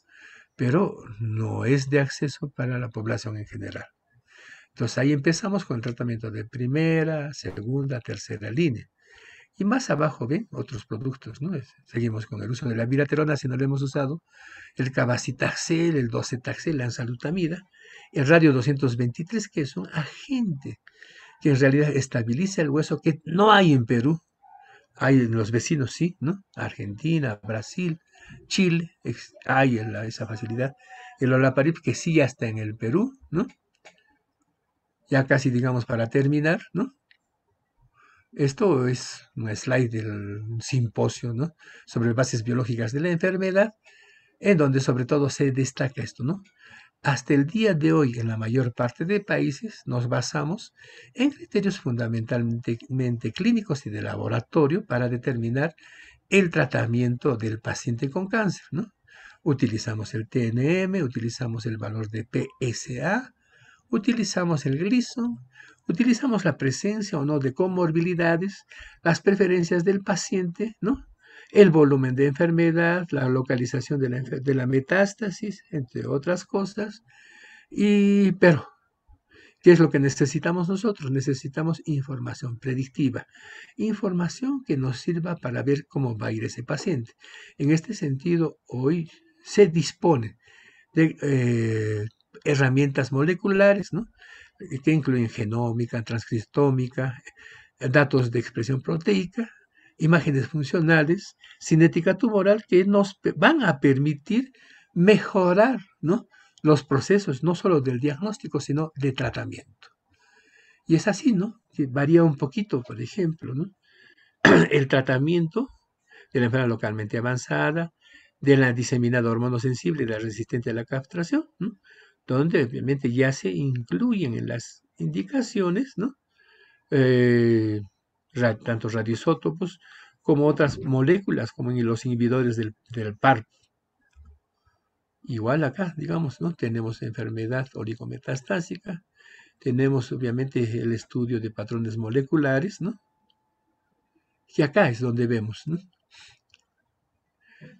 pero no es de acceso para la población en general. Entonces ahí empezamos con el tratamiento de primera, segunda, tercera línea. Y más abajo, ven, otros productos, ¿no? Seguimos con el uso de la viraterona, si no lo hemos usado, el cabazitaxel, el docetaxel, la enzalutamida, el radio 223, que es un agente que en realidad estabiliza el hueso, que no hay en Perú, hay en los vecinos, sí, ¿no? Argentina, Brasil, Chile, hay esa facilidad. El olaparib, que sí ya está en el Perú, ¿no? Ya casi, digamos, para terminar, ¿no? Esto es un slide del simposio, ¿no? Sobre bases biológicas de la enfermedad, en donde sobre todo se destaca esto, ¿no? Hasta el día de hoy, en la mayor parte de países, nos basamos en criterios fundamentalmente clínicos y de laboratorio para determinar el tratamiento del paciente con cáncer, ¿no? Utilizamos el TNM, utilizamos el valor de PSA, utilizamos el Gleason, utilizamos la presencia o no de comorbilidades, las preferencias del paciente, ¿no? El volumen de enfermedad, la localización de la metástasis, entre otras cosas. Pero, ¿qué es lo que necesitamos nosotros? Necesitamos información predictiva, información que nos sirva para ver cómo va a ir ese paciente. En este sentido, hoy se dispone de herramientas moleculares, ¿no? Que incluyen genómica, transcriptómica, datos de expresión proteica, imágenes funcionales, cinética tumoral, que nos van a permitir mejorar, ¿no? Los procesos, no solo del diagnóstico, sino de tratamiento. Y es así, ¿no? Que varía un poquito, por ejemplo, ¿no? El tratamiento de la enfermedad localmente avanzada, de la diseminada hormonosensible y de la resistente a la castración, ¿no? Donde obviamente ya se incluyen en las indicaciones, ¿no? Tanto radioisótopos como otras moléculas, como en los inhibidores del PARP. Igual acá, digamos, ¿no? Tenemos enfermedad oligometastásica, tenemos obviamente el estudio de patrones moleculares, ¿no? Y acá es donde vemos, ¿no?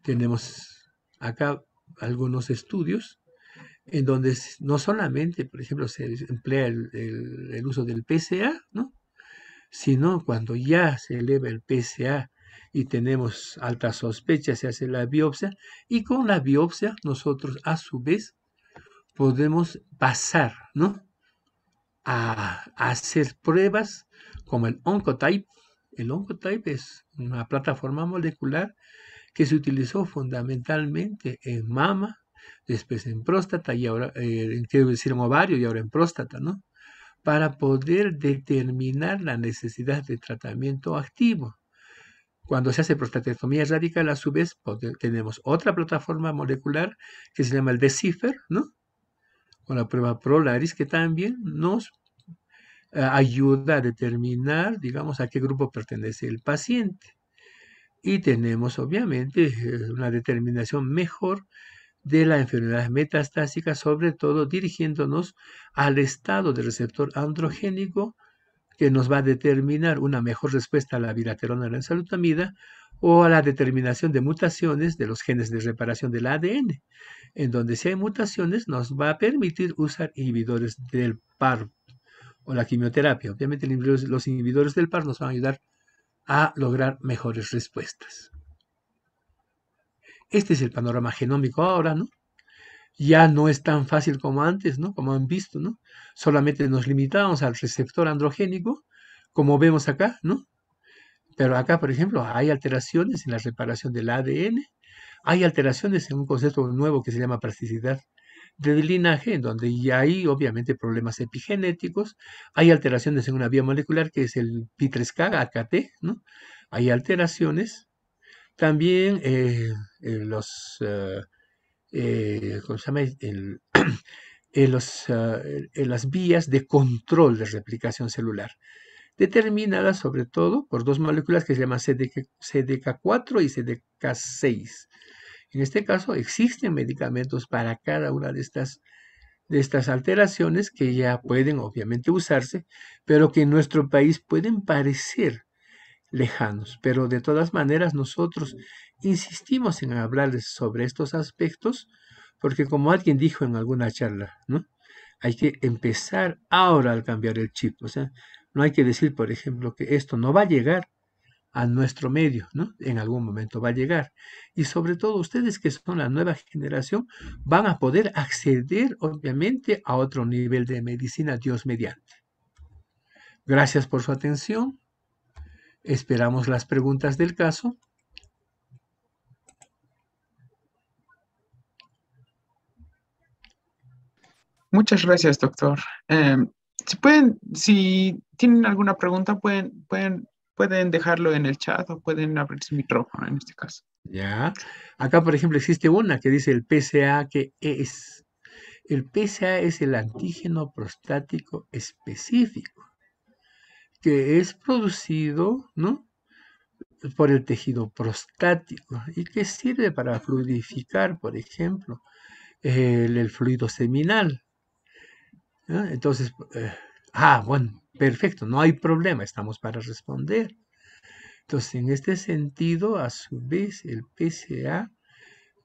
Tenemos acá algunos estudios en donde no solamente, por ejemplo, se emplea el uso del PSA, ¿no? Sino cuando ya se eleva el PSA y tenemos alta sospecha, se hace la biopsia, y con la biopsia nosotros a su vez podemos pasar, ¿no? A hacer pruebas como el Oncotype. El Oncotype es una plataforma molecular que se utilizó fundamentalmente en mama, después en próstata y ahora, quiero decir en ovario y ahora en próstata, ¿no? Para poder determinar la necesidad de tratamiento activo. Cuando se hace prostatectomía radical, a su vez, tenemos otra plataforma molecular que se llama el Decipher, ¿no? Con la prueba Prolaris, que también nos ayuda a determinar, digamos, a qué grupo pertenece el paciente. Y tenemos, obviamente, una determinación mejor de la enfermedad metastásica, sobre todo dirigiéndonos al estado de receptor androgénico que nos va a determinar una mejor respuesta a la viraterona, la enzalutamida, o a la determinación de mutaciones de los genes de reparación del ADN, en donde si hay mutaciones nos va a permitir usar inhibidores del PARP o la quimioterapia. Obviamente los inhibidores del PARP nos van a ayudar a lograr mejores respuestas. Este es el panorama genómico ahora, ¿no? Ya no es tan fácil como antes, ¿no? Como han visto, ¿no? Solamente nos limitamos al receptor androgénico, como vemos acá, ¿no? Pero acá, por ejemplo, hay alteraciones en la reparación del ADN, Hay alteraciones en un concepto nuevo que se llama plasticidad del linaje, en donde ya hay obviamente problemas epigenéticos, hay alteraciones en una vía molecular que es el P3K, AKT, ¿no? Hay alteraciones. También ¿cómo se llama? En las vías de control de replicación celular, determinadas sobre todo por dos moléculas que se llaman CDK4 y CDK6. En este caso, existen medicamentos para cada una de estas alteraciones que ya pueden obviamente usarse, pero que en nuestro país pueden parecer lejanos. Pero de todas maneras nosotros insistimos en hablarles sobre estos aspectos porque como alguien dijo en alguna charla, ¿no? Hay que empezar ahora al cambiar el chip. O sea, no hay que decir, por ejemplo, que esto no va a llegar a nuestro medio, ¿no? En algún momento va a llegar. Y sobre todo ustedes que son la nueva generación van a poder acceder, obviamente, a otro nivel de medicina, Dios mediante. Gracias por su atención. Esperamos las preguntas del caso. Muchas gracias, doctor. Si tienen alguna pregunta, pueden dejarlo en el chat o pueden abrir su micrófono en este caso. Ya. Acá, por ejemplo, existe una que dice el PSA, que es. El PSA es el antígeno prostático específico, que es producido, ¿no? Por el tejido prostático y que sirve para fluidificar, por ejemplo, el fluido seminal. ¿No? Entonces, bueno, perfecto, no hay problema, estamos para responder. Entonces, en este sentido, a su vez, el PSA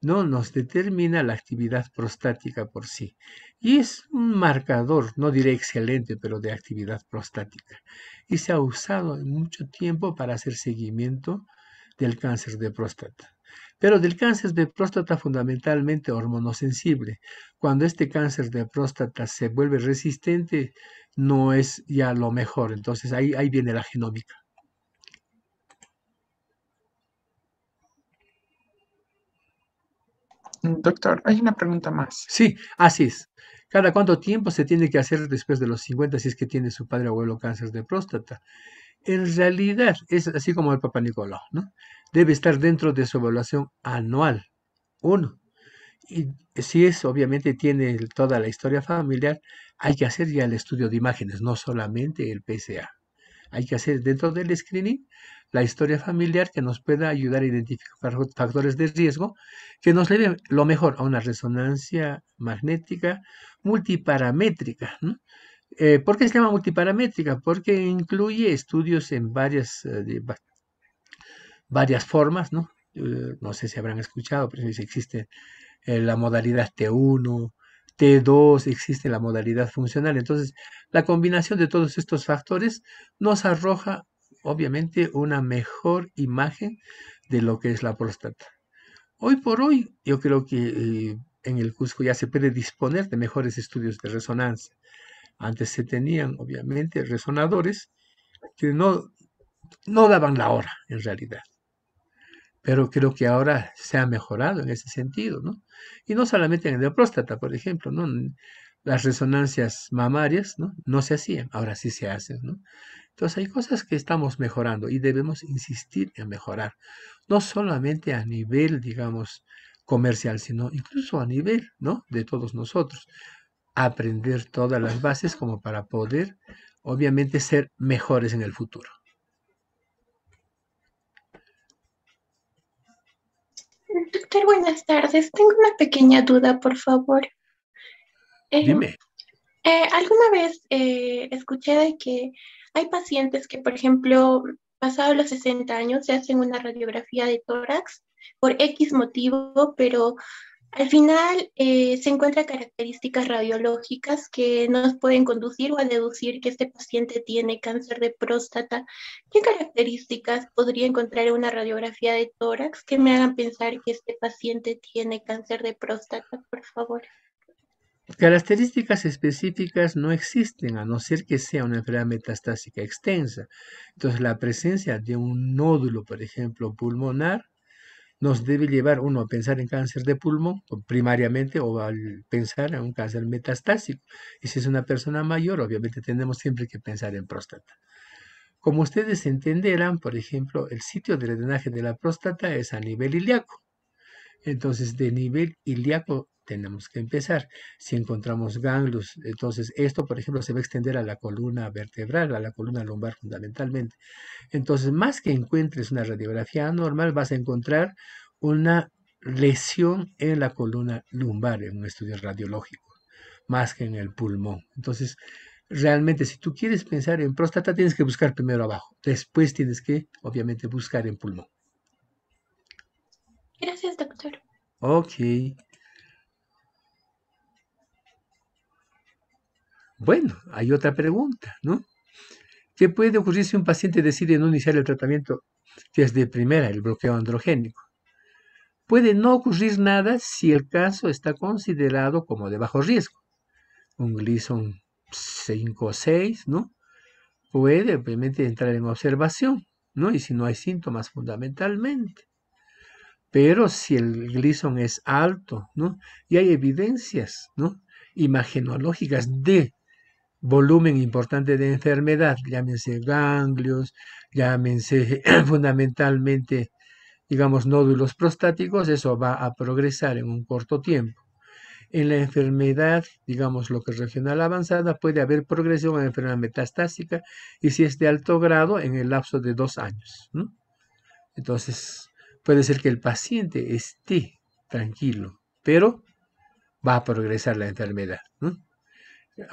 no nos determina la actividad prostática por sí. Y es un marcador, no diré excelente, pero de actividad prostática. Y se ha usado en mucho tiempo para hacer seguimiento del cáncer de próstata. Pero del cáncer de próstata fundamentalmente hormonosensible. Cuando este cáncer de próstata se vuelve resistente, no es ya lo mejor. Entonces ahí viene la genómica. Doctor, hay una pregunta más. Sí, así es. ¿Cada cuánto tiempo se tiene que hacer después de los 50 si es que tiene su padre o abuelo cáncer de próstata? En realidad es así como el Papa Nicolau, ¿no? Debe estar dentro de su evaluación anual, uno. Y si es, obviamente, tiene toda la historia familiar, hay que hacer ya el estudio de imágenes, no solamente el PSA. Hay que hacer dentro del screening la historia familiar que nos pueda ayudar a identificar factores de riesgo que nos lleve lo mejor a una resonancia magnética multiparamétrica, ¿no? ¿Por qué se llama multiparamétrica? Porque incluye estudios en varias formas, ¿no? No sé si habrán escuchado, pero existe la modalidad T1, T2, existe la modalidad funcional. Entonces, la combinación de todos estos factores nos arroja, obviamente, una mejor imagen de lo que es la próstata. Hoy por hoy, yo creo que en el Cusco ya se puede disponer de mejores estudios de resonancia. Antes se tenían, obviamente, resonadores que no daban la hora, en realidad. Pero creo que ahora se ha mejorado en ese sentido, ¿no? Y no solamente en el de próstata, por ejemplo, ¿no? Las resonancias mamarias, ¿no? No se hacían, ahora sí se hacen, ¿no? Entonces hay cosas que estamos mejorando y debemos insistir en mejorar, no solamente a nivel, digamos, comercial, sino incluso a nivel, ¿no? De todos nosotros. Aprender todas las bases como para poder, obviamente, ser mejores en el futuro. Doctor, buenas tardes. Tengo una pequeña duda, por favor. Eh, Dime. Alguna vez escuché de que hay pacientes que, por ejemplo, pasados los 60 años, se hacen una radiografía de tórax por X motivo, pero al final se encuentran características radiológicas que nos pueden conducir o a deducir que este paciente tiene cáncer de próstata. ¿Qué características podría encontrar en una radiografía de tórax que me hagan pensar que este paciente tiene cáncer de próstata, por favor? Características específicas no existen a no ser que sea una enfermedad metastásica extensa. Entonces, la presencia de un nódulo, por ejemplo, pulmonar, nos debe llevar uno a pensar en cáncer de pulmón primariamente o al pensar en un cáncer metastásico. Y si es una persona mayor, obviamente tenemos siempre que pensar en próstata. Como ustedes entenderán, por ejemplo, el sitio de drenaje de la próstata es a nivel ilíaco. Entonces, de nivel ilíaco tenemos que empezar. Si encontramos ganglios, entonces esto, por ejemplo, se va a extender a la columna vertebral, a la columna lumbar fundamentalmente. Entonces, más que encuentres una radiografía anormal, vas a encontrar una lesión en la columna lumbar en un estudio radiológico, más que en el pulmón. Entonces, realmente, si tú quieres pensar en próstata, tienes que buscar primero abajo. Después tienes que, obviamente, buscar en pulmón. Gracias, doctor. Ok. Bueno, hay otra pregunta, ¿no? ¿Qué puede ocurrir si un paciente decide no iniciar el tratamiento desde primera, el bloqueo androgénico? Puede no ocurrir nada si el caso está considerado como de bajo riesgo. Un Gleason 5 o 6, ¿no? Puede obviamente entrar en observación, ¿no? Y si no hay síntomas fundamentalmente. Pero si el Gleason es alto, ¿no? Y hay evidencias, ¿no? Imagenológicas de volumen importante de enfermedad, llámense ganglios, llámense fundamentalmente, digamos, nódulos prostáticos, eso va a progresar en un corto tiempo. En la enfermedad, digamos, lo que es regional avanzada, puede haber progresión en enfermedad metastásica y si es de alto grado, en el lapso de 2 años, ¿no? Entonces, puede ser que el paciente esté tranquilo, pero va a progresar la enfermedad, ¿no?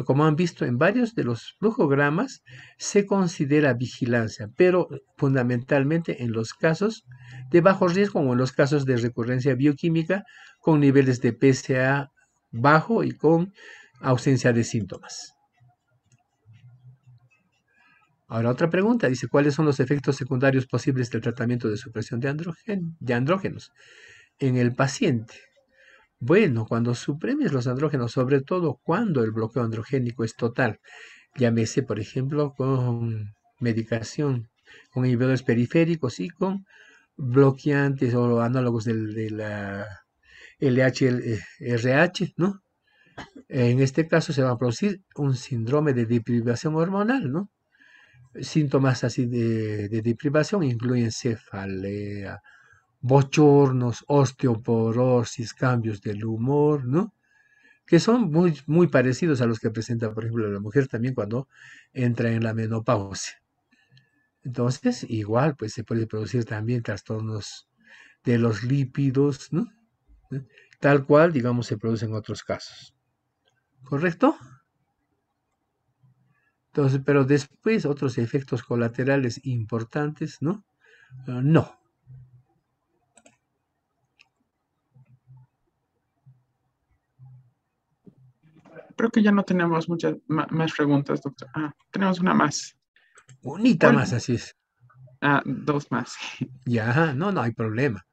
Como han visto en varios de los flujogramas, se considera vigilancia, pero fundamentalmente en los casos de bajo riesgo o en los casos de recurrencia bioquímica con niveles de PSA bajo y con ausencia de síntomas. Ahora otra pregunta, dice, ¿cuáles son los efectos secundarios posibles del tratamiento de supresión de andrógenos en el paciente? Bueno, cuando suprimes los andrógenos, sobre todo cuando el bloqueo androgénico es total, llámese, por ejemplo, con medicación, con inhibidores periféricos y con bloqueantes o análogos de la LHRH, ¿no? En este caso se va a producir un síndrome de deprivación hormonal, ¿no? Síntomas así de deprivación incluyen cefalea, bochornos, osteoporosis, cambios del humor, ¿no? Que son muy parecidos a los que presenta, por ejemplo, la mujer también cuando entra en la menopausia. Entonces, igual, pues se puede producir también trastornos de los lípidos, ¿no? Tal cual, digamos, se produce en otros casos. ¿Correcto? Entonces, pero después otros efectos colaterales importantes, ¿no? No. Creo que ya no tenemos muchas más preguntas, doctor. Tenemos una más. Bonita más, así es. Dos más. Ya, no hay problema.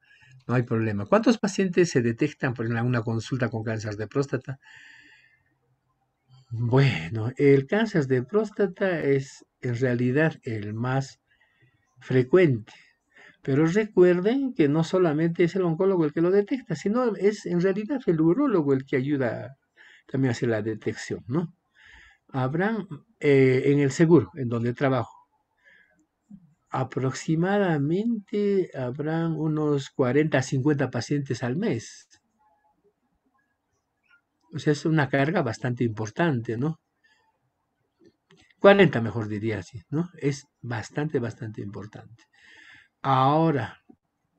No hay problema. ¿Cuántos pacientes se detectan por una consulta con cáncer de próstata? Bueno, el cáncer de próstata es en realidad el más frecuente, pero recuerden que no solamente es el oncólogo el que lo detecta, sino es en realidad el urólogo el que ayuda también a hacer la detección, ¿no? Habrán en el seguro, en donde trabajo, aproximadamente habrán unos 40 a 50 pacientes al mes. O sea, es una carga bastante importante, ¿no? 40 mejor diría así, ¿no? Es bastante importante. Ahora,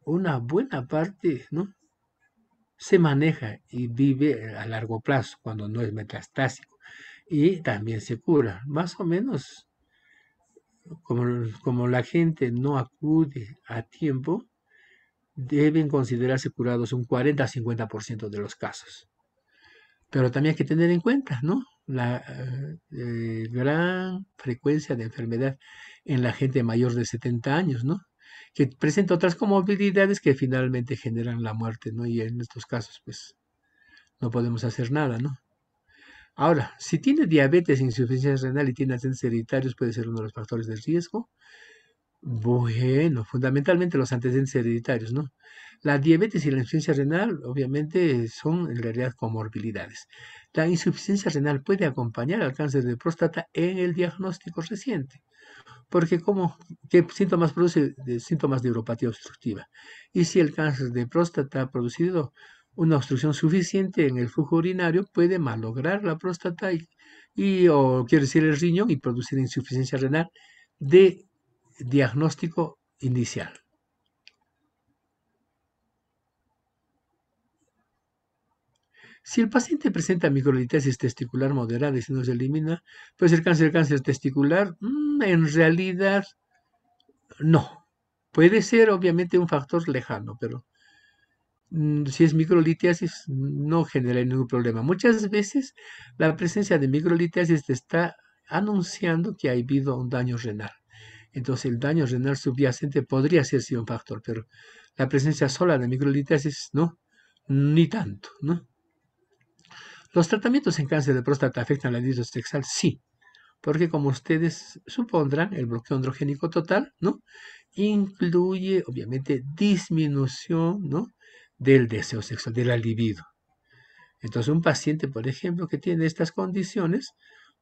una buena parte, ¿no? Se maneja y vive a largo plazo cuando no es metastásico y también se cura. Más o menos, como la gente no acude a tiempo, deben considerarse curados un 40 a 50% de los casos. Pero también hay que tener en cuenta, ¿no? La gran frecuencia de enfermedad en la gente mayor de 70 años, ¿no? Que presenta otras comorbilidades que finalmente generan la muerte, ¿no? Y en estos casos, pues, no podemos hacer nada, ¿no? Ahora, si tiene diabetes, insuficiencia renal y tiene antecedentes hereditarios, puede ser uno de los factores de riesgo. Bueno, fundamentalmente los antecedentes hereditarios, ¿no? La diabetes y la insuficiencia renal, obviamente, son en realidad comorbilidades. La insuficiencia renal puede acompañar al cáncer de próstata en el diagnóstico reciente, porque ¿qué síntomas produce? Síntomas de neuropatía obstructiva. Y si el cáncer de próstata ha producido una obstrucción suficiente en el flujo urinario, puede malograr la próstata o quiere decir el riñón y producir insuficiencia renal de diagnóstico inicial. Si el paciente presenta microlitiasis testicular moderada y si no se elimina, pues el cáncer testicular, en realidad, no. Puede ser obviamente un factor lejano, pero si es microlitiasis no genera ningún problema. Muchas veces la presencia de microlitiasis te está anunciando que ha habido un daño renal. Entonces el daño renal subyacente podría ser sí un factor, pero la presencia sola de microlitiasis no, ni tanto, ¿no? ¿Los tratamientos en cáncer de próstata afectan la dieta sexual? Sí, porque como ustedes supondrán, el bloqueo androgénico total, ¿no? Incluye, obviamente, disminución, ¿no? Del deseo sexual, de la libido. Entonces, un paciente, por ejemplo, que tiene estas condiciones,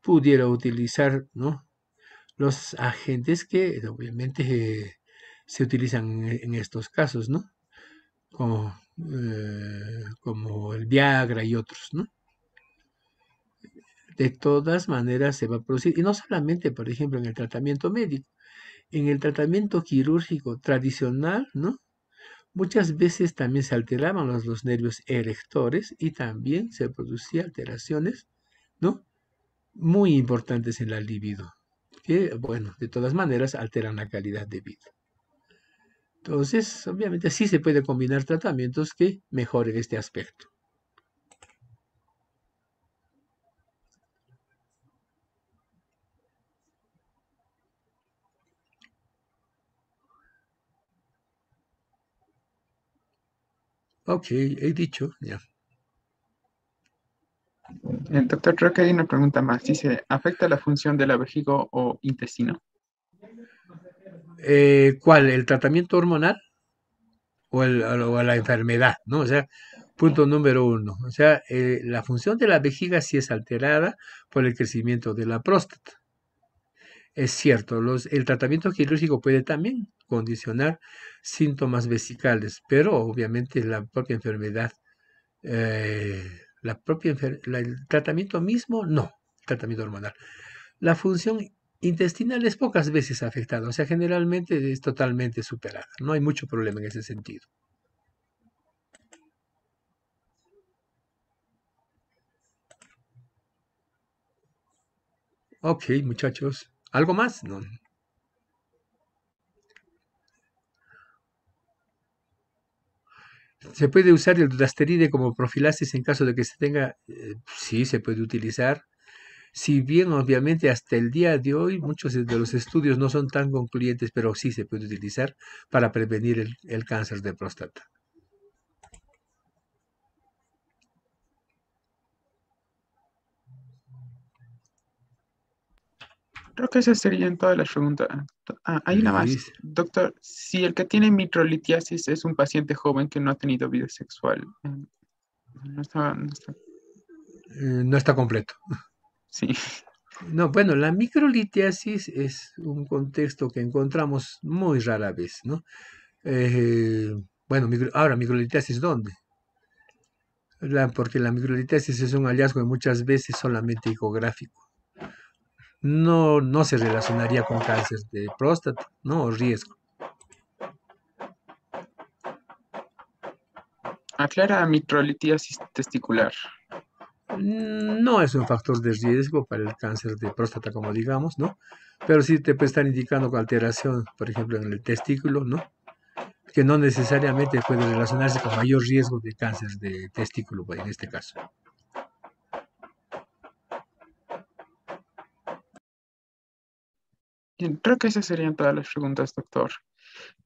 pudiera utilizar, ¿no? Los agentes que, obviamente, se utilizan en estos casos, ¿no? Como el Viagra y otros, ¿no? De todas maneras se va a producir, y no solamente, por ejemplo, en el tratamiento médico, en el tratamiento quirúrgico tradicional, ¿no? Muchas veces también se alteraban los nervios erectores y también se producían alteraciones, ¿no? Muy importantes en la libido, que, bueno, de todas maneras alteran la calidad de vida. Entonces, obviamente, sí se puede combinar tratamientos que mejoren este aspecto. Ok, he dicho, ya. Doctor, creo que hay una pregunta más. Dice, ¿afecta la función de la vejiga o intestino? ¿Cuál? ¿El tratamiento hormonal o la enfermedad? ¿No? O sea, punto número uno. O sea, la función de la vejiga sí es alterada por el crecimiento de la próstata. Es cierto, el tratamiento quirúrgico puede también condicionar síntomas vesicales, pero obviamente la propia enfermedad, el tratamiento mismo, no, el tratamiento hormonal. La función intestinal es pocas veces afectada, o sea, generalmente es totalmente superada. No hay mucho problema en ese sentido. Ok, muchachos. ¿Algo más? No. ¿Se puede usar el dutasteride como profilaxis en caso de que se tenga? Sí, se puede utilizar. Si bien obviamente hasta el día de hoy muchos de los estudios no son tan concluyentes, pero sí se puede utilizar para prevenir el cáncer de próstata. Creo que esas serían todas las preguntas. Hay una más. Liz, Doctor, si el que tiene microlitiasis es un paciente joven que no ha tenido vida sexual, no está, no está completo. sí. No, bueno, la microlitiasis es un contexto que encontramos muy rara vez, ¿no? Bueno, ahora, ¿microlitiasis dónde? Porque la microlitiasis es un hallazgo muchas veces solamente ecográfico. No se relacionaría con cáncer de próstata, ¿no? O riesgo. Aclara microlitiasis testicular. No es un factor de riesgo para el cáncer de próstata, como digamos, ¿no? Pero sí te puede estar indicando con alteración, por ejemplo, en el testículo, ¿no? Que no necesariamente puede relacionarse con mayor riesgo de cáncer de testículo, en este caso. Bien, creo que esas serían todas las preguntas, doctor.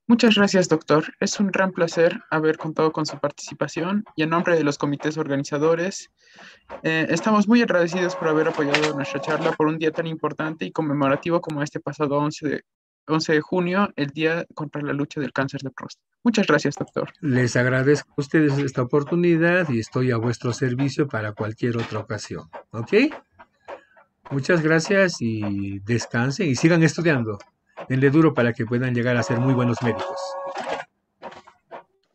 Muchas gracias, doctor. Es un gran placer haber contado con su participación y en nombre de los comités organizadores, estamos muy agradecidos por haber apoyado nuestra charla por un día tan importante y conmemorativo como este pasado 11 11 de junio, el Día contra la Lucha del Cáncer de Próstata. Muchas gracias, doctor. Les agradezco a ustedes esta oportunidad y estoy a vuestro servicio para cualquier otra ocasión. ¿Ok? Muchas gracias y descansen y sigan estudiando. Denle duro para que puedan llegar a ser muy buenos médicos.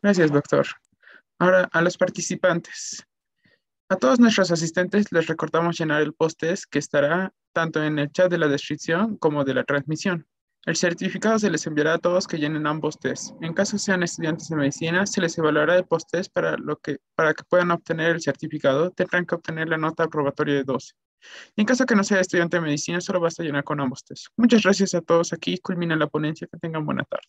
Gracias, doctor. Ahora, a los participantes. A todos nuestros asistentes les recordamos llenar el post-test que estará tanto en el chat de la descripción como de la transmisión. El certificado se les enviará a todos que llenen ambos tests. En caso sean estudiantes de medicina, se les evaluará el post-test para que puedan obtener el certificado, tendrán que obtener la nota aprobatoria de 12. Y en caso que no sea estudiante de medicina, solo basta llenar con ambos tests. Muchas gracias a todos aquí. Culmina la ponencia. Que tengan buena tarde.